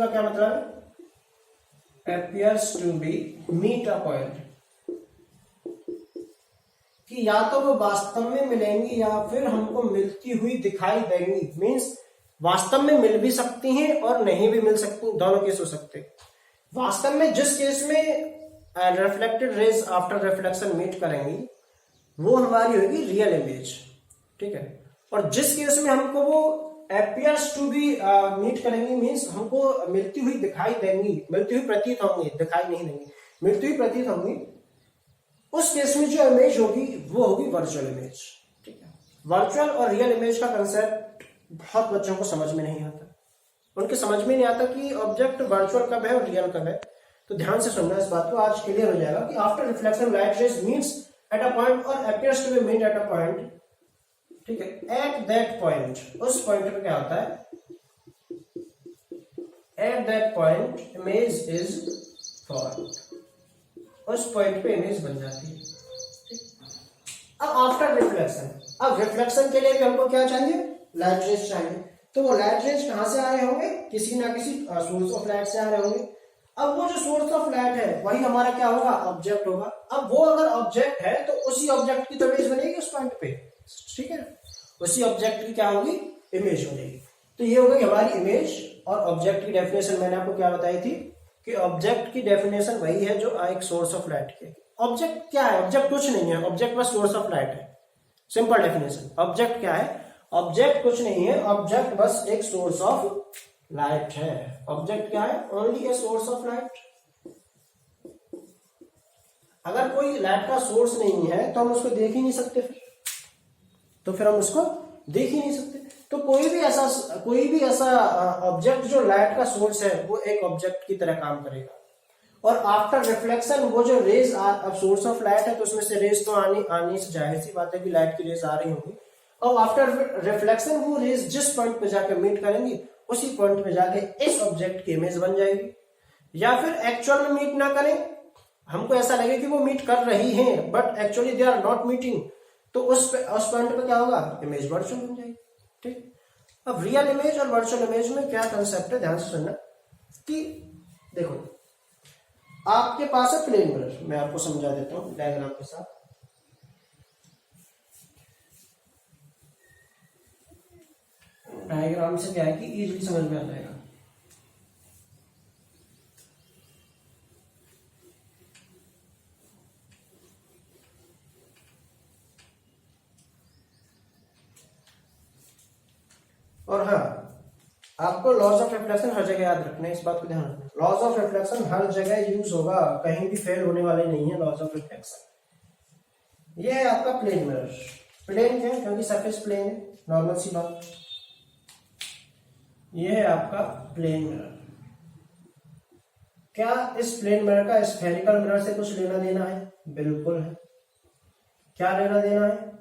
क्या मतलब है, appears to be meet a point, कि या तो वो वास्तव में मिलेंगी या फिर हमको मिलती हुई दिखाई देंगी, मीन्स वास्तव में मिल भी सकती हैं और नहीं भी मिल सकती, दोनों केस हो सकते हैं। वास्तव में जिस केस में reflected rays after reflection meet करेंगी वो हमारी होगी रियल इमेज। ठीक है, और जिस केस में हमको वो appears to be मीट करेंगी, मीन्स हमको मिलती हुई दिखाई देंगी, मिलती हुई प्रतीत होंगी, दिखाई नहीं देंगी, मिलती हुई प्रतीत होंगी, उस केस में जो इमेज होगी वो होगी वर्चुअल इमेज। ठीक है, वर्चुअल और रियल इमेज का कंसेप्ट बहुत बच्चों को समझ में नहीं आता, उनके समझ में नहीं आता कि ऑब्जेक्ट वर्चुअल कब है और रियल कब है। तो ध्यान से सुनना इस बात को, आज क्लियर हो जाएगा कि after reflection light rays meets eight a point और appears to be meet at a point। ठीक है, एट दैट पॉइंट, उस पॉइंट पे क्या होता है, at that point image is formed, उस पॉइंट पे इमेज बन जाती है। अब आफ्टर रिफ्लेक्शन, अब रिफ्लेक्शन के लिए भी हमको क्या चाहिए, लाइट रेज चाहिए, तो वो लाइट रेज कहां से आ रहे होंगे, किसी ना किसी सोर्स ऑफ लाइट से आ रहे होंगे। अब वो जो सोर्स ऑफ लाइट है वही हमारा क्या होगा, ऑब्जेक्ट होगा। अब वो अगर ऑब्जेक्ट है तो उसी ऑब्जेक्ट की तो इमेज बनेगी उस पॉइंट पे। ठीक है, उसी ऑब्जेक्ट की क्या होगी, इमेज बनेगी। तो ये हो गई हमारी इमेज और ऑब्जेक्ट की डेफिनेशन। मैंने आपको क्या बताई थी कि ऑब्जेक्ट की डेफिनेशन वही है जो एक सोर्स ऑफ लाइट की। ऑब्जेक्ट क्या है, ऑब्जेक्ट कुछ नहीं है, ऑब्जेक्ट बस सोर्स ऑफ लाइट है। सिंपल डेफिनेशन, ऑब्जेक्ट क्या है, ऑब्जेक्ट कुछ नहीं है, ऑब्जेक्ट बस एक सोर्स ऑफ लाइट है। ऑब्जेक्ट क्या है, only a source of light. अगर कोई लाइट का सोर्स नहीं है तो हम उसको देख ही नहीं सकते, फिर हम उसको देख ही नहीं सकते। तो कोई भी ऐसा ऑब्जेक्ट जो लाइट का सोर्स है वो एक ऑब्जेक्ट की तरह काम करेगा। और आफ्टर रिफ्लेक्शन वो जो रेज, अब सोर्स ऑफ लाइट है तो उसमें से रेज तो आनी से जाहिर सी बात है कि लाइट की रेज आ रही होंगी। और आफ्टर रिफ्लेक्शन वो रेज जिस पॉइंट पे जाकर मीट करेंगी उसी पॉइंट पे जाके इस ऑब्जेक्ट की इमेज बन जाएगी। या फिर एक्चुअल में मीट ना करें, हमको ऐसा लगे कि वो मीट कर रही हैं but actually they are not meeting, तो उस पॉइंट पे क्या होगा, इमेज वर्चुअल बन जाएगी। ठीक, अब रियल इमेज और वर्चुअल इमेज में क्या कंसेप्ट है, ध्यान से सुनना। कि देखो आपके पास है प्लेन मिरर, मैं आपको समझा देता हूं डायग्राम के साथ। डायग्राम से क्या है कि इजीली समझ में आ जाएगा। और हाँ, आपको लॉज ऑफ रिफ्लेक्शन हर जगह याद रखना है, इस बात को ध्यान रखना। लॉज ऑफ रिफ्लेक्शन हर जगह यूज होगा, कहीं भी फेल होने वाले नहीं है लॉज ऑफ रिफ्लेक्शन। ये है आपका प्लेन मिरर। प्लेन क्या है, क्योंकि सरफेस प्लेन है, नॉर्मल सी बात। ये है आपका प्लेन मिरर। क्या इस प्लेन मिरर का स्फेरिकल मिरर से कुछ लेना देना है? बिल्कुल है। क्या लेना देना है?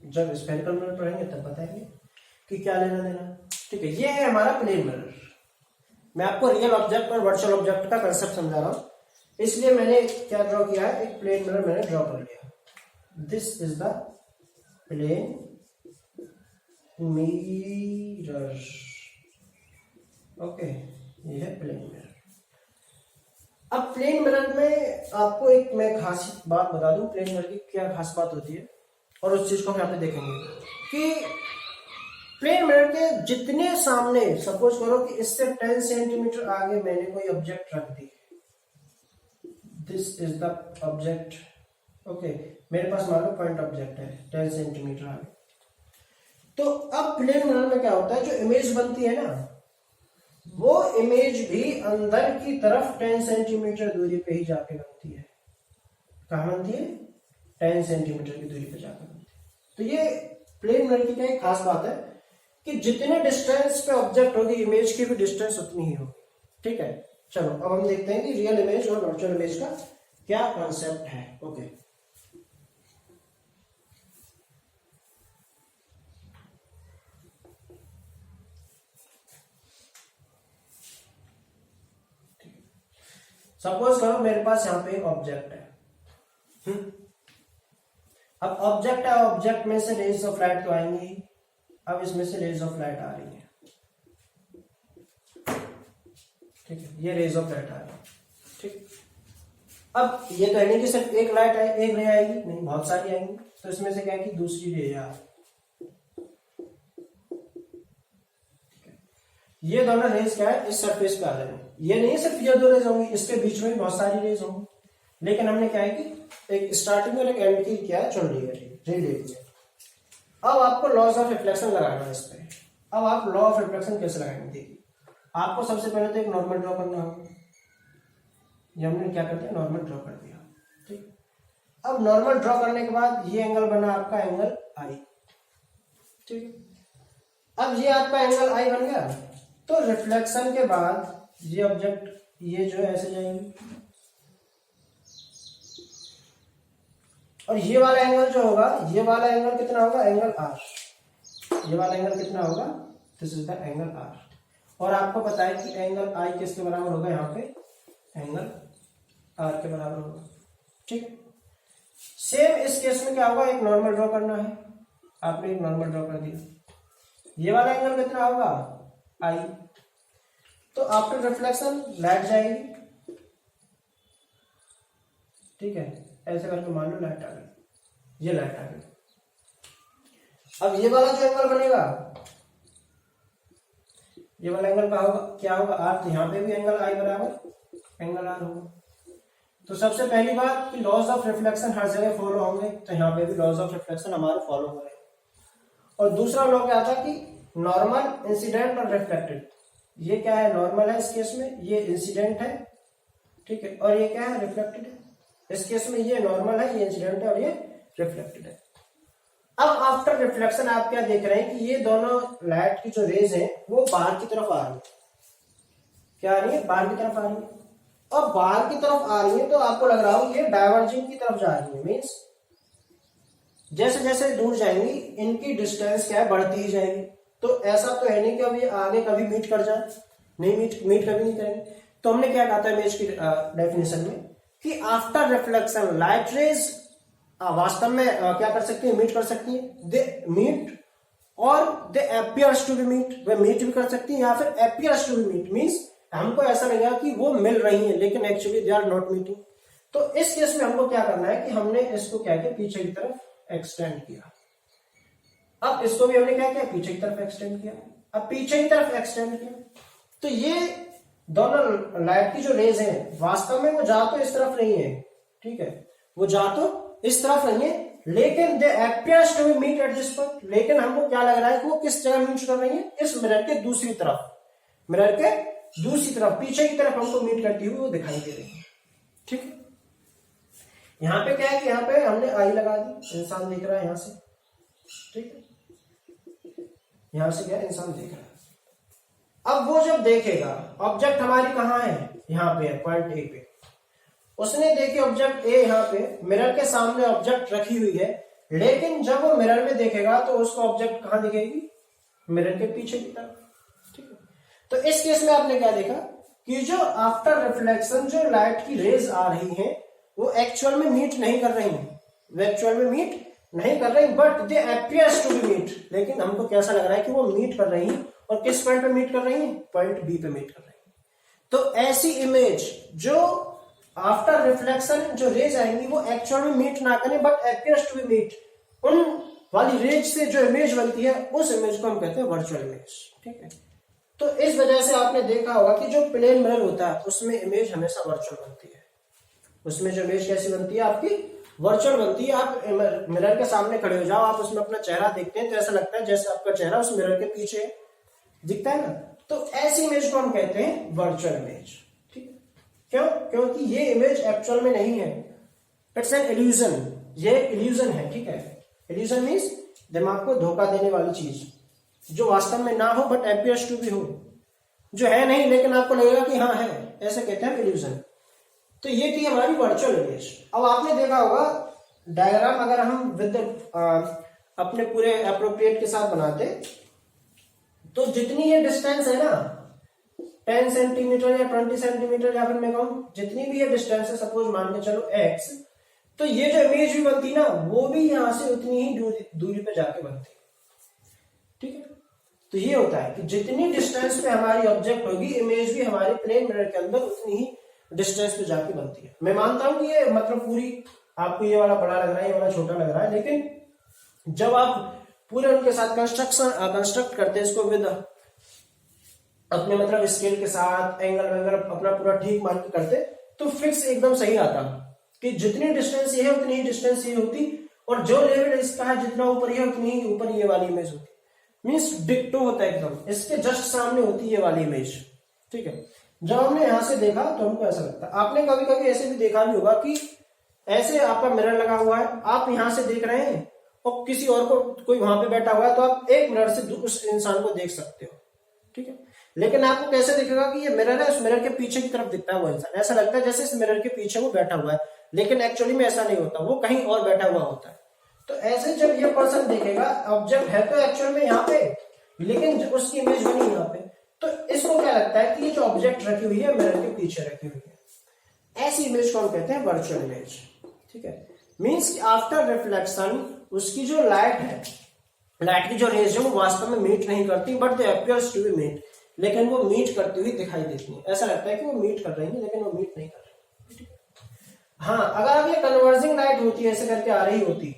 जब स्फेरिकल मिरर पढ़ेंगे तब बताएंगे कि क्या लेना देना है। ठीक है, ये है हमारा प्लेन मिरर। मैं आपको रियल ऑब्जेक्ट और वर्चुअल ऑब्जेक्ट का कंसेप्ट समझा रहा हूं, इसलिए मैंने क्या ड्रॉ किया है, एक प्लेन मिरर मैंने ड्रॉ कर लिया। This is the plane mirror. Okay, ये है प्लेन मिरर। अब प्लेन मिरर में आपको एक मैं खास बात बता दूं, प्लेन मिरर की क्या खास बात होती है, और उस चीज को हम यहाँ पे देखेंगे कि प्लेन मिरर के जितने सामने, सपोज करो कि इससे 10 सेंटीमीटर आगे मैंने कोई ऑब्जेक्ट रख दी, this is the object. Okay, मेरे पास मान लो पॉइंट ऑब्जेक्ट है 10 सेंटीमीटर आगे। तो अब प्लेन मिरर में क्या होता है, जो इमेज बनती है ना, वो इमेज भी अंदर की तरफ 10 सेंटीमीटर दूरी पे ही जाके बनती है। कहां बनती है? 10 सेंटीमीटर की दूरी पे जाकर बनती है। तो ये प्लेन मिरर की क्या एक खास बात है कि जितने डिस्टेंस पे ऑब्जेक्ट होगी, इमेज की भी डिस्टेंस उतनी ही होगी। ठीक है, चलो अब हम देखते हैं कि रियल इमेज और वर्चुअल इमेज का क्या कॉन्सेप्ट है। ओके, सपोज करो मेरे पास यहाँ पे एक ऑब्जेक्ट है। अब ऑब्जेक्ट है, ऑब्जेक्ट में से रेज ऑफ लाइट तो आएंगी। अब इसमें से रेज ऑफ लाइट आ रही है। ठीक है, ये रेज ऑफ लाइट आ रही है। ठीक, अब ये तो है नहीं कि सिर्फ एक लाइट है, एक रे आएगी, नहीं, बहुत सारी आएंगी। तो इसमें से क्या है कि दूसरी रे आ रही है। ये दोनों रेज क्या है, इस सरफेस पे आ रहे हैं। ये नहीं सिर्फ ये दो रेज होंगी, इसके बीच में भी बहुत सारी रेज होंगी। लेकिन हमने क्या है कि एक स्टार्टिंग और एक एंड की क्या है, चुन ली है, रे ले ली है। अब आपको लॉज ऑफ रिफ्लेक्शन लगाना है इस पे। अब आप लॉ ऑफ रिफ्लेक्शन कैसे लगाएंगे, देखिए आपको सबसे पहले तो एक नॉर्मल ड्रॉ करना होगा। ये हमने क्या कर दिया, नॉर्मल ड्रॉ कर दिया। ठीक, अब नॉर्मल ड्रॉ करने के बाद ये एंगल बना आपका एंगल आई। ठीक, अब ये आपका एंगल आई बन गया। तो रिफ्लेक्शन के बाद ये ऑब्जेक्ट, ये जो है ऐसे जाएंगे, और ये वाला एंगल जो होगा, ये वाला एंगल कितना होगा, एंगल आर। ये वाला एंगल कितना होगा, this is the angle r. और आपको पता है कि एंगल आई किसके बराबर होगा, यहाँ पे एंगल आर के बराबर होगा। ठीक, सेम इस केस में क्या होगा, एक नॉर्मल ड्रॉ करना है। आपने एक नॉर्मल ड्रॉ कर दिया। ये वाला एंगल कितना होगा, आई। तो आफ्टर रिफ्लेक्शन लाइट जाएगी। ठीक है, ऐसे करके मान लो लाइट आ गई, ये लाइट आ गई। अब ये वाला जो एंगल बनेगा, ये वाला एंगल का होगा क्या होगा, आर। तो यहाँ पे भी एंगल आई बराबर एंगल आर होगा। तो सबसे पहली बात कि लॉज ऑफ रिफ्लेक्शन हर जगह फॉलो होंगे, तो यहाँ पे भी लॉज ऑफ रिफ्लेक्शन हमारे फॉलो हो रहे हैं। और दूसरा लॉ क्या था कि नॉर्मल, इंसिडेंट और रिफ्लेक्टेड। ये क्या है, नॉर्मल है इस केस में, ये इंसिडेंट है। ठीक है, और ये क्या है, रिफ्लेक्टेड है। इस केस में ये नॉर्मल है, ये इंसिडेंट है, और ये रिफ्लेक्टेड है। अब आफ्टर रिफ्लेक्शन आप क्या देख रहे हैं कि ये दोनों लाइट की जो रेज हैं वो बाहर की तरफ आ रही है। क्या आ रही है, बाहर की तरफ आ रही है। और बाहर की तरफ आ रही है तो आपको लग रहा हो ये डाइवर्जिंग की तरफ जा रही है। मीन्स जैसे जैसे दूर जाएंगी इनकी डिस्टेंस क्या है, बढ़ती ही जाएगी। तो ऐसा तो है नहीं कि अब ये आगे कभी मीट कर जाए, नहीं मीट कभी नहीं करेंगे। तो हमने क्या कहा था इमेज की डेफिनेशन में कि आफ्टर रिफ्लेक्शन लाइट रेज वास्तव में क्या कर सकती है, मीट कर सकती है। दे मीट और they appears to be meet, वे मीट भी कर सकती है या फिर appears to be meet. Means हमको ऐसा लगेगा कि वो मिल रही है लेकिन actually they are not meeting. तो इस केस में हमको क्या करना है कि हमने इसको क्या किया, पीछे की तरफ एक्सटेंड किया। अब इसको भी हमने क्या किया, पीछे की तरफ एक्सटेंड किया। अब पीछे की तरफ एक्सटेंड किया तो ये दोनों लाइट की जो रेज हैं वास्तव में वो जा तो इस तरफ नहीं है। ठीक है, वो जा तो इस तरफ नहीं है, लेकिन they appears to be meet at this point. लेकिन हमको क्या लग रहा है कि वो किस जगह मीट कर रही है, इस मिरर के दूसरी तरफ। मिरर के दूसरी तरफ, पीछे की तरफ हमको मीट करती हुई वो दिखाई दे रही है। ठीक है, यहाँ पे क्या है कि यहाँ पे हमने आई लगा दी, इंसान देख रहा है यहां से। ठीक है, यहां से क्या है, इंसान देख रहा है। अब वो जब देखेगा, ऑब्जेक्ट हमारी कहाँ है, यहाँ पे है, पॉइंट ए पे। उसने देखी ऑब्जेक्ट ए यहाँ पे, मिरर के सामने ऑब्जेक्ट रखी हुई है, लेकिन जब वो मिरर में देखेगा तो उसको ऑब्जेक्ट कहाँ दिखेगी, मिरर के पीछे की तरफ। ठीक है, तो इस केस में आपने क्या देखा कि जो आफ्टर रिफ्लेक्शन जो लाइट की रेज आ रही है वो एक्चुअल में मीट नहीं कर रही है, वो एक्चुअल में मीट नहीं कर रही, but they appears to be meet. लेकिन हमको कैसा लग रहा है कि वो मीट कर रही है, और किस पॉइंट पे मीट कर रही है, पॉइंट बी पे मीट कर रही है। तो ऐसी इमेज जो आफ्टर रिफ्लेक्शन जो रेज आएंगी वो एक्चुअल में मीट ना करें but appears to be meet, उन वाली रेज से जो इमेज बनती है उस इमेज को हम कहते हैं वर्चुअल इमेज। ठीक है, तो इस वजह से आपने देखा होगा कि जो प्लेन मिरर होता है उसमें इमेज हमेशा वर्चुअल बनती है, उसमें जो इमेज कैसी बनती है, आपकी वर्चुअल बनती है। आप मिरर के सामने खड़े हो जाओ, आप उसमें अपना चेहरा देखते हैं तो ऐसा लगता है जैसे आपका चेहरा उस मिरर के पीछे दिखता है ना, तो ऐसी इमेज को हम कहते हैं वर्चुअल इमेज। ठीक है, क्यों, क्योंकि ये इमेज एक्चुअल में नहीं है, इट्स एन इल्यूजन, ये इल्यूजन है। ठीक है, इल्यूजन मीन्स दिमाग को धोखा देने वाली चीज जो वास्तव में ना हो बट अपीयर्स टू बी हो, जो है नहीं लेकिन आपको लगेगा कि हाँ है, ऐसे कहते हैं इल्यूजन। तो ये थी हमारी वर्चुअल इमेज। अब आपने देखा होगा डायग्राम अगर हम विद अपने पूरे अप्रोप्रिएट के साथ बनाते तो जितनी ये डिस्टेंस है ना 10 सेंटीमीटर या 20 सेंटीमीटर या फिर मैं कहूं जितनी भी ये डिस्टेंस है, सपोज मान के चलो x, तो ये जो इमेज भी बनती ना वो भी यहां से उतनी ही दूरी पे जाके बनती। ठीक है, तो ये होता है कि जितनी डिस्टेंस पे हमारी ऑब्जेक्ट होगी इमेज भी हमारे प्लेन मिरर के अंदर उतनी ही डिस्टेंस पे जाके बनती है। मैं मानता हूं कि ये मतलब पूरी आपको ये वाला बड़ा लग रहा है, ये वाला छोटा लग रहा है, लेकिन जब आप पूरे उनके साथ कंस्ट्रक्ट करते हैं इसको विद अपने मतलब स्केल के साथ एंगल वगैरह अपना पूरा ठीक मान के करते तो फिक्स एकदम सही आता कि जितनी डिस्टेंस ये है उतनी ही डिस्टेंस ये होती, और जो लेवल इसका है जितना ऊपर ये उतनी ही ऊपर ये वाली इमेज होती, मीन्स डिक्टो होता है एकदम, इसके जस्ट सामने होती है ये वाली इमेज। ठीक है, जब हमने यहां से देखा तो हमको ऐसा लगता है। आपने कभी कभी ऐसे भी देखा भी होगा कि ऐसे आपका मिरर लगा हुआ है, आप यहां से देख रहे हैं और किसी और को कोई वहां पे बैठा हुआ है तो आप एक मिरर से उस इंसान को देख सकते हो। ठीक है, लेकिन आपको कैसे दिखेगा कि ये मिरर है, उस मिरर के पीछे की तरफ दिखता है वो इंसान, ऐसा लगता है जैसे इस मिरर के पीछे वो बैठा हुआ है, लेकिन एक्चुअली में ऐसा नहीं होता, वो कहीं और बैठा हुआ होता है। तो ऐसे जब ये पर्सन देखेगा ऑब्जेक्ट है तो एक्चुअल में यहाँ पे, लेकिन उसकी इमेज बनी यहाँ पे, तो इसको क्या लगता है कि ये जो ऑब्जेक्ट रखी हुई है मिरर के पीछे रखी हुई है। ऐसी इमेज को हम कहते हैं वर्चुअल इमेज। ठीक है, मीन्स आफ्टर रिफ्लेक्शन उसकी जो लाइट है, लाइट की जो रेज है वो वास्तव में मीट नहीं करती but they appears to be meet, लेकिन वो मीट करती हुई दिखाई देती है। ऐसा लगता है कि वो मीट कर रही है लेकिन वो मीट नहीं कर रही। हाँ, अगर अब ये कन्वर्जिंग लाइट होती है, ऐसे करके आ रही होती,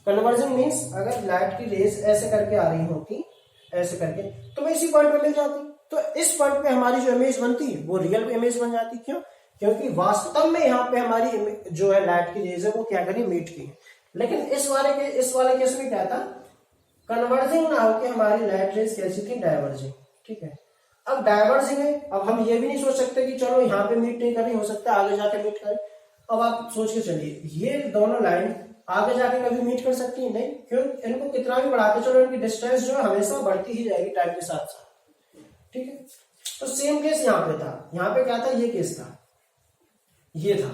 कन्वर्जिंग मीन्स अगर लाइट की रेज ऐसे करके आ रही होती ऐसे करके, तो मैं इसी पॉइंट पे मिल जाती, तो इस पॉइंट पे हमारी जो इमेज बनती वो रियल इमेज बन जाती। क्यों, क्योंकि वास्तव में यहाँ पे हमारी जो है लाइट की रेज है वो क्या करी, मीट की। लेकिन इस वाले केस में क्या था, कन्वर्जिंग ना होकर हमारी लाइट रेज कैसी थी, डाइवर्जिंग। ठीक है, अब डाइवर्जिंग है, अब हम ये भी नहीं सोच सकते कि चलो यहाँ पे मीट नहीं कर रही, हो सकता है आगे जाके मीट करे। अब आप सोच के चलिए ये दोनों लाइन आगे जाके कभी मीट कर सकती है नहीं, क्यों, इनको कितना भी बढ़ाते चलो इनकी डिस्टेंस जो है हमेशा बढ़ती ही जाएगी टाइम के साथ साथ। ठीक है, तो सेम केस यहाँ पे था, यहाँ पे क्या था, ये केस था, ये था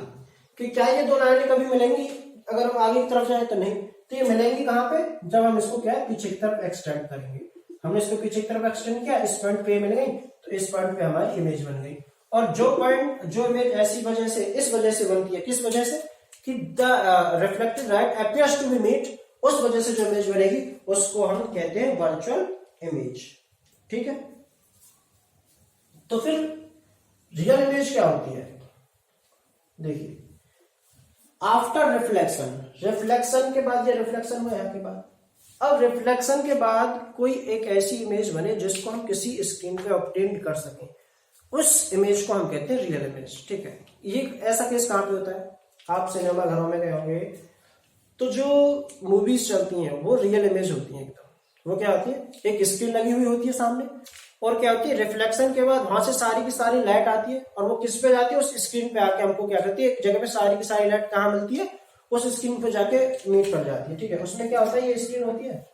कि क्या ये दो लाइनें कभी मिलेंगी अगर हम आगे की तरफ जाए, तो नहीं। तो ये मिलेंगी कहाँ पे, जब हम इसको क्या है पीछे की तरफ एक्सटेंड करेंगे। हमने इसको पीछे की तरफ एक्सटेंड किया, इस पॉइंट पे मिल गई, तो इस पॉइंट पे हमारी इमेज बन गई। और जो इमेज ऐसी वजह से इस वजह से बनती है, किस वजह से, कि the reflected light appears to be meet, उस वजह से जो इमेज बनेगी उसको हम कहते हैं वर्चुअल इमेज। ठीक है, तो फिर रियल इमेज क्या होती है, देखिए आफ्टर रिफ्लेक्शन के बाद, ये रिफ्लेक्शन हुआ यहाँ के बाद, अब रिफ्लेक्शन के बाद कोई एक ऐसी इमेज बने जिसको हम किसी स्क्रीन पे ऑब्टेन कर सकें, उस इमेज को हम कहते हैं रियल इमेज। ठीक है, ये ऐसा केस कहाँ पे होता है, आप सिनेमा घरों में गए होंगे तो जो मूवीज चलती हैं वो रियल इमेज होती हैं एकदम। वो क्या होती है, एक स्क्रीन लगी हुई होती है सामने और क्या होती है, रिफ्लेक्शन के बाद वहां से सारी की सारी लाइट आती है और वो किस पे जाती है, उस स्क्रीन पे आके हमको क्या करती है, एक जगह पे सारी की सारी लाइट कहाँ मिलती है, उस स्क्रीन पे जाके मीट कर जाती है। ठीक है, उसमें क्या होता है, ये स्क्रीन होती है,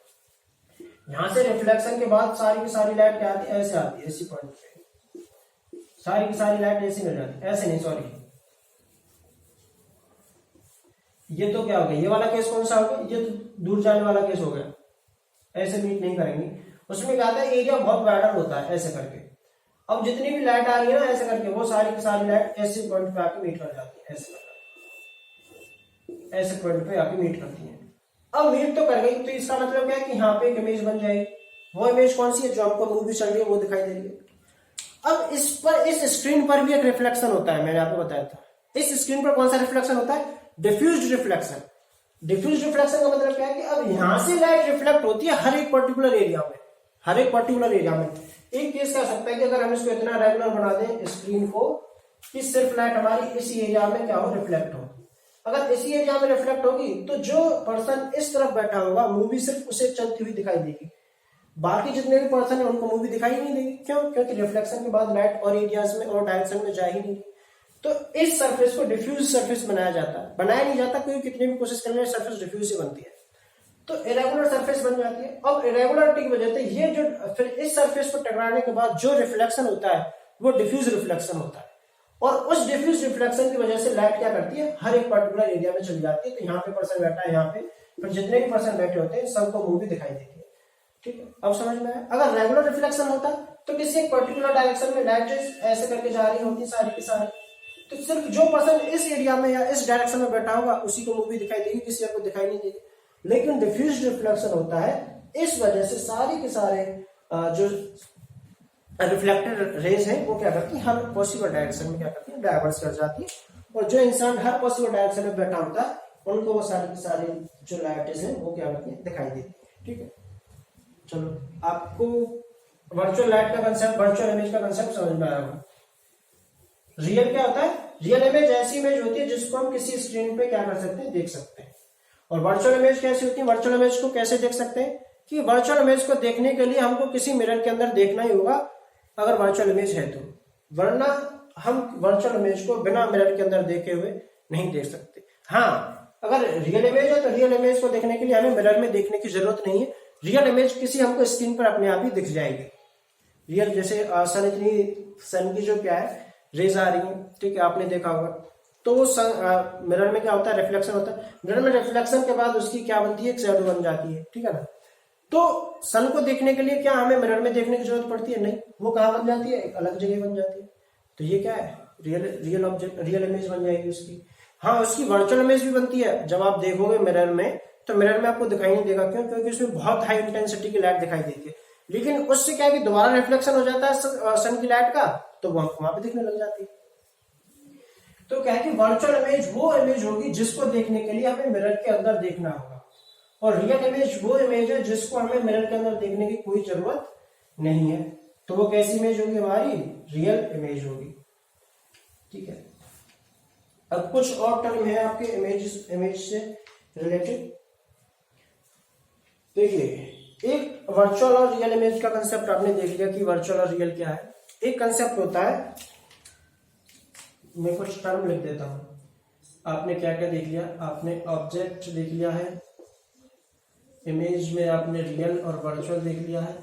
यहाँ से रिफ्लेक्शन के बाद सारी की सारी लाइट क्या आती है, ऐसे आती है, इसी पॉइंट पे सारी की सारी लाइट ऐसे मिल जाती है, ऐसे नहीं सॉरी, ये तो क्या हो गया, ये वाला केस कौन सा हो गया, ये तो दूर जाने वाला केस हो गया, ऐसे मीट नहीं करेंगे। उसमें क्या आता है, एरिया बहुत वाइडर होता है ऐसे करके। अब जितनी भी लाइट आ रही है ना ऐसे करके, वो सारी की सारी लाइट ऐसे पॉइंट पे आके मीट कर जाती है, ऐसे करके ऐसे पॉइंट पे आके मीट करती है। अब मीट तो कर गई, तो इसका मतलब क्या है कि यहाँ पे एक इमेज बन जाएगी। वो इमेज कौन सी है, जो आपको मूवी चल रही है वो दिखाई दे रही है। अब इस पर, इस स्क्रीन पर भी एक रिफ्लेक्शन होता है, मैंने आपको बताया था। इस स्क्रीन पर कौन सा रिफ्लेक्शन होता है, डिफ्यूज रिफ्लेक्शन। डिफ्यूज रिफ्लेक्शन का मतलब क्या है कि अब यहां से लाइट रिफ्लेक्ट होती है हर एक पर्टिकुलर एरिया में, हर एक पर्टिकुलर एरिया में। एक केस क्या सकता है कि अगर हम इसको इतना रेगुलर बना दें स्क्रीन को कि सिर्फ लाइट हमारी इसी एरिया में क्या हो, रिफ्लेक्ट हो। अगर इसी एरिया में रिफ्लेक्ट होगी तो जो पर्सन इस तरफ बैठा होगा मूवी सिर्फ उसे चलती हुई दिखाई देगी, बाकी जितने भी पर्सन है उनको मूवी दिखाई नहीं देगी। क्यों, क्योंकि रिफ्लेक्शन के बाद लाइट और एरियाज में और डायरेक्शन में जा ही नहीं। तो इस सरफेस को डिफ्यूज सरफेस बनाया जाता है, बनाया नहीं जाता क्योंकि कितनी भी कोशिश करने में सरफेस डिफ्यूज से बनती है, तो इरेगुलर सरफेस बन जाती है। अब इरेगुलरिटी की वजह से ये जो फिर इस सरफेस को टकराने के बाद जो रिफ्लेक्शन होता है वो डिफ्यूज रिफ्लेक्शन होता है, और उस डिफ्यूज रिफ्लेक्शन की वजह से लाइट क्या करती है, हर एक पर्टिकुलर एरिया में चली जाती है। तो यहाँ पे पर्सन बैठा है, यहाँ पे फिर जितने भी पर्सन बैठे होते हैं सबको मूवी दिखाई देती है। ठीक है, अब समझ में आया। अगर रेगुलर रिफ्लेक्शन होता तो किसी एक पर्टिकुलर डायरेक्शन में लाइट ऐसे करके जा रही होती सारी की सारी, तो सिर्फ जो पर्सन इस एरिया में या इस डायरेक्शन में बैठा होगा उसी को मूवी दिखाई देगी, किसी को दिखाई नहीं देगी। लेकिन डिफ्यूज रिफ्लेक्शन होता है, इस वजह से सारे के सारे जो रिफ्लेक्टेड रेज है वो क्या करती है, हर पॉसिबल डायरेक्शन में क्या करती है, डाइवर्स कर जाती है। और जो इंसान हर पॉसिबल डायरेक्शन में बैठा होता है उनको वो सारी की सारी जो लाइटें हैं वो क्या करती है, दिखाई देती है। ठीक है, चलो आपको वर्चुअल लाइट का कंसेप्ट, वर्चुअल इमेज का कंसेप्ट समझ में आया होगा। रियल क्या होता है, रियल इमेज ऐसी इमेज होती है जिसको हम किसी स्क्रीन पे क्या कर सकते हैं, देख सकते हैं। और वर्चुअल इमेज कैसी होती है, वर्चुअल इमेज को कैसे देख सकते हैं कि वर्चुअल इमेज को देखने के लिए हमको किसी मिरर के अंदर देखना ही होगा अगर वर्चुअल इमेज है तो, वरना हम वर्चुअल इमेज को बिना मिरर के अंदर देखे हुए नहीं देख सकते। हाँ, अगर रियल इमेज है तो रियल इमेज को देखने के लिए हमें मिरर में देखने की जरूरत नहीं है, रियल इमेज किसी हमको स्क्रीन पर अपने आप ही दिख जाएगी। रियल जैसे सन की जो क्या है रेज आ रही है, ठीक है, आपने देखा होगा, तो वो मिरर में क्या होता है, रिफ्लेक्शन होता है। मिरर में रिफ्लेक्शन के बाद उसकी क्या बनती है, एक शैडो बन जाती है। ठीक है ना, तो सन को देखने के लिए क्या हमें मिरर में देखने की जरूरत पड़ती है, नहीं, वो कहाँ बन जाती है, एक अलग जगह बन जाती है। तो ये क्या है, रियल ऑब्जेक्ट, रियल इमेज बन जाएगी उसकी। हाँ, उसकी वर्चुअल इमेज भी बनती है, जब आप देखोगे मिरर में तो मिरर में आपको दिखाई नहीं देगा। क्यों, क्योंकि उसमें बहुत हाई इंटेंसिटी की लाइट दिखाई देती है, लेकिन उससे क्या है कि दोबारा रिफ्लेक्शन हो जाता है सन की लाइट का, तो वो हमको वहां पे दिखने लग जाती है। तो क्या है कि वर्चुअल इमेज वो इमेज होगी जिसको देखने के लिए हमें मिरर के अंदर देखना होगा, और रियल इमेज वो इमेज है जिसको हमें मिरर के अंदर देखने की कोई जरूरत नहीं है। तो वो कैसी इमेज होगी, हमारी रियल इमेज होगी। ठीक है, अब कुछ और टर्म है आपके इमेज से रिलेटेड। देखिए, एक वर्चुअल और रियल इमेज का कंसेप्ट आपने देख लिया कि वर्चुअल और रियल क्या है। एक कंसेप्ट होता है, मैं कुछ टर्म लिख देता हूं, आपने क्या क्या देख लिया, आपने ऑब्जेक्ट देख लिया है, इमेज में आपने रियल और वर्चुअल देख लिया है।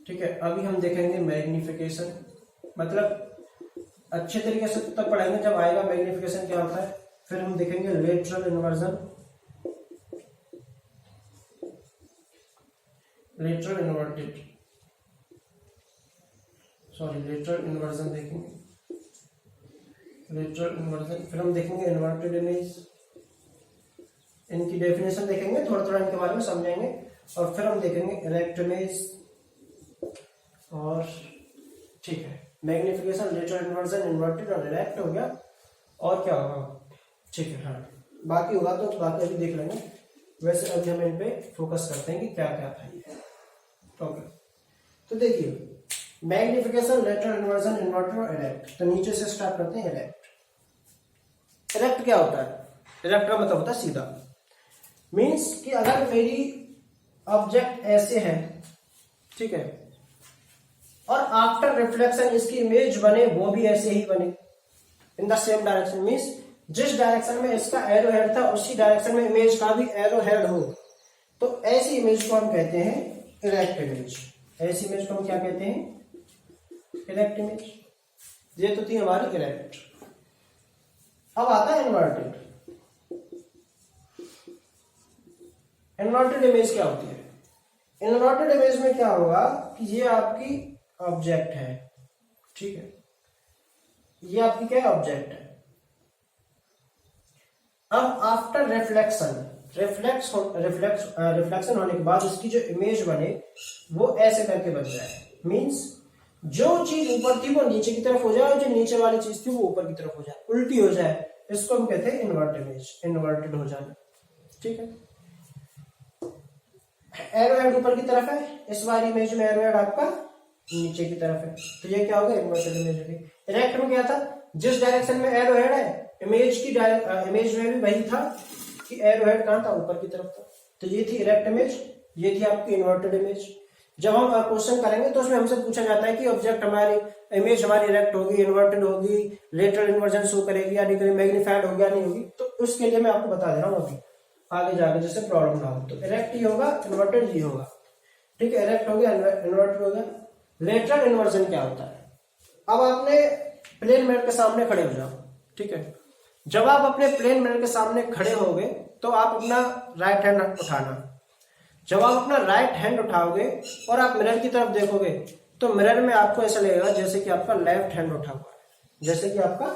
ठीक है, अभी हम देखेंगे मैग्निफिकेशन, मतलब अच्छे तरीके से तब पढ़ाएंगे जब आएगा मैग्निफिकेशन क्या होता है। फिर हम देखेंगे lateral inversion, lateral inverted, sorry lateral inversion देखेंगे, लेटरल इन्वर्जन। फिर हम देखेंगे इन्वर्टेड इमेज, इनकी डेफिनेशन देखेंगे, थोड़ा थोड़ा इनके बारे में समझेंगे। और फिर हम देखेंगे इरेक्ट इमेज, और ठीक है, मैग्निफिकेशन, लेटरल इन्वर्जन, इन्वर्टेड और इरेक्ट हो गया। और क्या होगा, ठीक है, हाँ बाकी होगा तो बाकी अभी देख लेंगे। वैसे अभी हम इन पे फोकस करते हैं कि क्या क्या था ये। ओके, तो देखिए मैग्निफिकेशन, लेटरल इन्वर्जन, इन्वर्टेड और इरेक्ट। तो नीचे से स्टार्ट करते हैं इरेक्ट। इरेक्ट क्या होता है, इरेक्ट का मतलब होता है सीधा। मीन्स कि अगर मेरी ऑब्जेक्ट ऐसे है, ठीक है। और आफ्टर रिफ्लेक्शन इसकी इमेज बने वो भी ऐसे ही बने in the same direction, means जिस डायरेक्शन में इसका एरो हेड था उसी डायरेक्शन में इमेज का भी एरो हेड हो, तो ऐसी इमेज को हम कहते हैं इरेक्ट इमेज। ऐसी इमेज को हम क्या कहते हैं? Erect image. ये तो थी हमारी इरेक्ट। अब आता है इन्वर्टेड। इन्वर्टेड इमेज क्या होती है? इन्वर्टेड इमेज में क्या होगा कि ये आपकी ऑब्जेक्ट है, ठीक है, ये आपकी क्या ऑब्जेक्ट है। अब आफ्टर रिफ्लेक्शन होने के बाद इसकी जो इमेज बने वो ऐसे करके बन जाए, मीन्स जो चीज ऊपर थी वो नीचे की तरफ हो जाए और जो नीचे वाली चीज थी वो ऊपर की तरफ हो जाए, उल्टी हो जाए, इसको हम कहते हैं इन्वर्ट इमेज, इन्वर्टेड हो जाना, ठीक है। एरो हेड ऊपर की तरफ है, इस वाली इमेज में एरो हेड आपका नीचे की तरफ है, तो ये क्या होगा? इन्वर्टेड इमेज होगी। इरेक्ट में क्या था? जिस डायरेक्शन में एरो हेड है इमेज में भी वही था कि एरो हेड कहां था? ऊपर की तरफ था, तो ये थी इरेक्ट इमेज, ये थी आपकी इन्वर्टेड इमेज। जब हम क्वेश्चन करेंगे तो उसमें हमसे पूछा जाता है कि ऑब्जेक्ट हमारी इमेज हमारी इरेक्ट होगी, इन्वर्टेड होगी, लेटरल इन्वर्जन शो करेगी या नहीं करेगी, मैग्नीफाइड होगी या नहीं होगी, तो उसके लिए मैं आपको बता दे रहा हूँ अभी आगे जाके, जैसे प्रॉब्लम ना हो। तो इरेक्ट ही होगा, इन्वर्टेड ही होगा, ठीक है। इरेक्ट हो गया, इन्वर्टेड हो गया। लेटरल इन्वर्जन क्या होता है? अब आपने प्लेन मिरर के सामने खड़े हो जाओ, ठीक है। जब आप अपने प्लेन मिरर के सामने खड़े होगे तो आप अपना राइट हैंड उठाना। जब आप अपना राइट हैंड उठाओगे और आप मिरर की तरफ देखोगे तो मिरर में आपको ऐसा लगेगा जैसे कि आपका लेफ्ट हैंड उठा हुआ है, जैसे कि आपका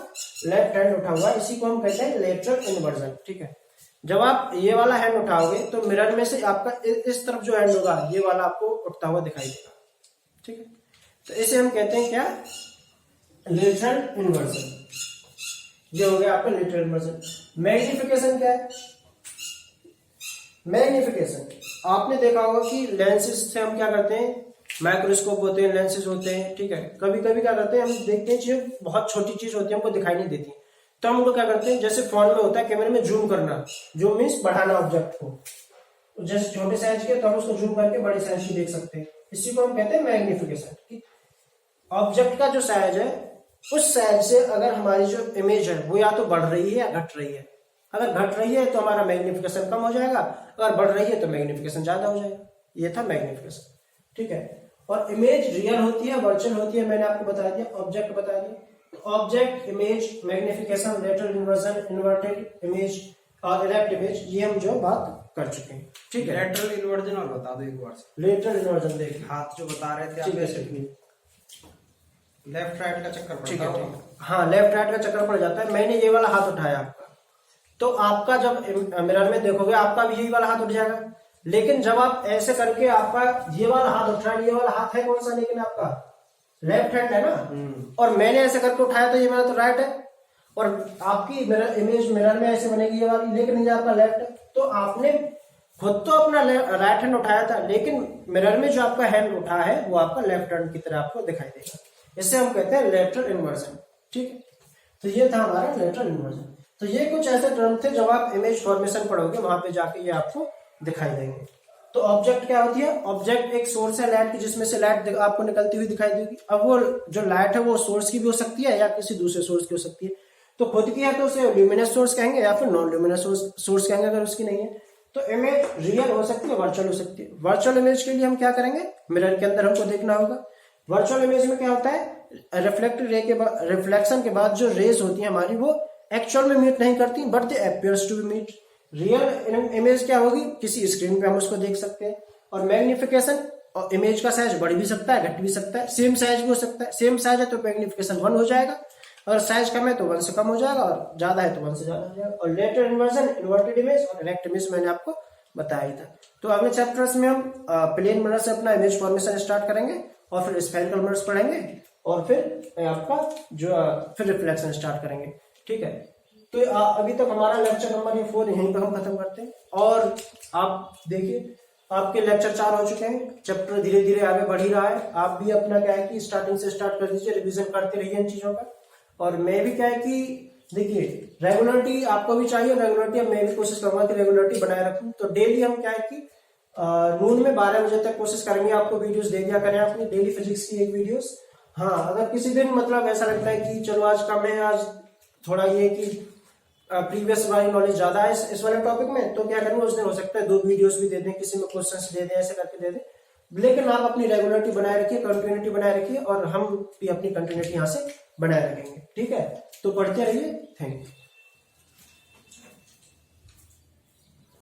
लेफ्ट हैंड उठा हुआ है। इसी को हम कहते हैं लेटरल इन्वर्जन, ठीक है। जब आप ये वाला हैंड उठाओगे तो मिरर में से आपका इस तरफ जो हैंड होगा ये वाला आपको उठता हुआ दिखाई देगा, ठीक है। तो इसे हम कहते हैं क्या? Lateral inversion. ये हो गया आपका लेटरल इन्वर्जन। मैग्निफिकेशन क्या है? मैग्निफिकेशन आपने देखा होगा कि लेंसेज से हम क्या करते हैं? माइक्रोस्कोप होते हैं, लेंसेज होते हैं, ठीक है। कभी कभी क्या करते हैं, हम देखते हैं चीजें बहुत छोटी चीज होती है, हमको दिखाई नहीं देती, तो हम लोग क्या करते हैं, जैसे फोन में होता है कैमरे में जूम करना, जूम मीन्स बढ़ाना ऑब्जेक्ट को, जैसे छोटे साइज के तो हम उसको जूम करके बड़े साइज की देख सकते हैं। इसी को हम कहते हैं मैग्निफिकेशन। ऑब्जेक्ट का जो साइज है उस साइज से अगर हमारी जो इमेज है वो या तो बढ़ रही है या घट रही है। अगर घट रही है तो हमारा मैग्निफिकेशन कम हो जाएगा, अगर बढ़ रही है तो मैग्निफिकेशन ज्यादा हो जाएगा। ये था मैग्निफिकेशन, ठीक है। और इमेज रियल होती है, वर्चुअल होती है, मैंने आपको बता दिया, ऑब्जेक्ट बता दिया। Object, image, magnification, lateral inversion, inverted image और इरेक्ट इमेज, ये हम जो बात कर चुके हैं, ठीक है। लेटरल इन्वर्जन और बता दो एक बार। लेटरल इन्वर्जन देखिए, हाथ जो बता रहे थे आप, लेफ्ट राइट का चक्कर पड़ता है। हाँ, लेफ्ट राइट का चक्कर पड़ जाता है। मैंने ये वाला हाथ उठाया आपका, तो आपका जब मिरर में देखोगे आपका भी यही वाला हाथ उठ जाएगा। लेकिन जब आप ऐसे करके आपका ये वाला हाथ उठ रहा है, ये वाला हाथ है कौन सा? लेकिन आपका लेफ्ट हैंड है ना, और मैंने ऐसे करके उठाया तो ये मेरा तो राइट है, और आपकी इमेज मिरर में ऐसे बनेगी ये वाली, लेकिन ये आपका लेफ्ट है। तो आपने खुद तो अपना राइट हैंड उठाया था, लेकिन मिरर में जो आपका हैंड उठा है वो आपका लेफ्ट हैंड की तरह आपको दिखाई देगा। इसे हम कहते हैं लेटरल इन्वर्जन, ठीक है। तो ये था हमारा लेटरल इन्वर्जन। तो ये कुछ ऐसे टर्म थे जब आप इमेज फॉर्मेशन पढ़ोगे वहां पे जाके ये आपको दिखाई देंगे। तो ऑब्जेक्ट क्या होती है? ऑब्जेक्ट एक सोर्स है लाइट की, जिसमें से लाइट आपको निकलती हुई दिखाई देगी। अब वो जो लाइट है वो सोर्स की भी हो सकती है या किसी दूसरे सोर्स की हो सकती है। तो खुद की है तो उसे ल्यूमिनस सोर्स कहेंगे या फिर नॉन ल्यूमिनस सोर्स कहेंगे अगर उसकी नहीं है। तो इमेज रियल हो सकती है, वर्चुअल हो सकती है। वर्चुअल इमेज के लिए हम क्या करेंगे? मिरर के अंदर हमको देखना होगा। वर्चुअल इमेज में क्या होता है? रिफ्लेक्टेड रे के बाद, रिफ्लेक्शन के बाद जो रेज होती है हमारी वो एक्चुअल में मीट नहीं करती, but they appears to be meet. Real image क्या होगी? किसी स्क्रीन पे हम उसको देख सकते हैं। और मैग्निफिकेशन, और इमेज का साइज बढ़ भी सकता है, घट भी सकता है, सेम साइज भी हो सकता है। सेम साइज है तो मैग्निफिकेशन 1 हो जाएगा, और साइज कम है तो 1 से कम हो जाएगा, और ज्यादा है तो 1 से ज्यादा हो जाएगा। और लेटरल इन्वर्जन, इन्वर्टेड इमेज और इरेक्ट इमेज मैंने आपको बताया ही था। तो अगले चैप्टर्स में हम प्लेन मिरर से अपना इमेज फॉर्मेशन स्टार्ट करेंगे, और फिर स्फेरिकल मिरर्स पढ़ेंगे, और फिर आपका जो फिर रिफ्लेक्शन स्टार्ट करेंगे, ठीक है। तो अभी तक हमारा लेक्चर नंबर 4 यहीं पर हम खत्म करते हैं। और आप देखिए आपके लेक्चर 4 हो चुके हैं, चैप्टर धीरे धीरे आगे बढ़ ही रहा है। आप भी अपना क्या है कि स्टार्टिंग से स्टार्ट कर दीजिए, रिवीजन करते रहिए इन चीजों का। और मैं भी क्या है कि देखिए रेगुलरिटी आपको भी चाहिए, रेगुलरिटी अब मैं भी कोशिश करूंगा कि रेगुलरिटी बनाए रखूं। तो डेली हम क्या है कि नून में 12 बजे तक कोशिश करेंगे आपको वीडियोस दे दिया करें अपनी डेली फिजिक्स की एक वीडियोस। हाँ, अगर किसी दिन मतलब ऐसा लगता है कि चलो आज कम है, आज थोड़ा ये कि प्रीवियस वाली नॉलेज ज्यादा है इस वाले टॉपिक में, तो क्या करेंगे उस दिन हो सकता है 2 वीडियोस भी दे दें, किसी में क्वेश्चंस दे दें, ऐसे करके दे दें। लेकिन आप अपनी रेगुलरिटी बनाए रखिए, कंटिन्यूटी बनाए रखिए, और हम भी अपनी कंटिन्यूटी यहाँ से बनाए रखेंगे। ठीक है, तो पढ़ते रहिए। Thank you.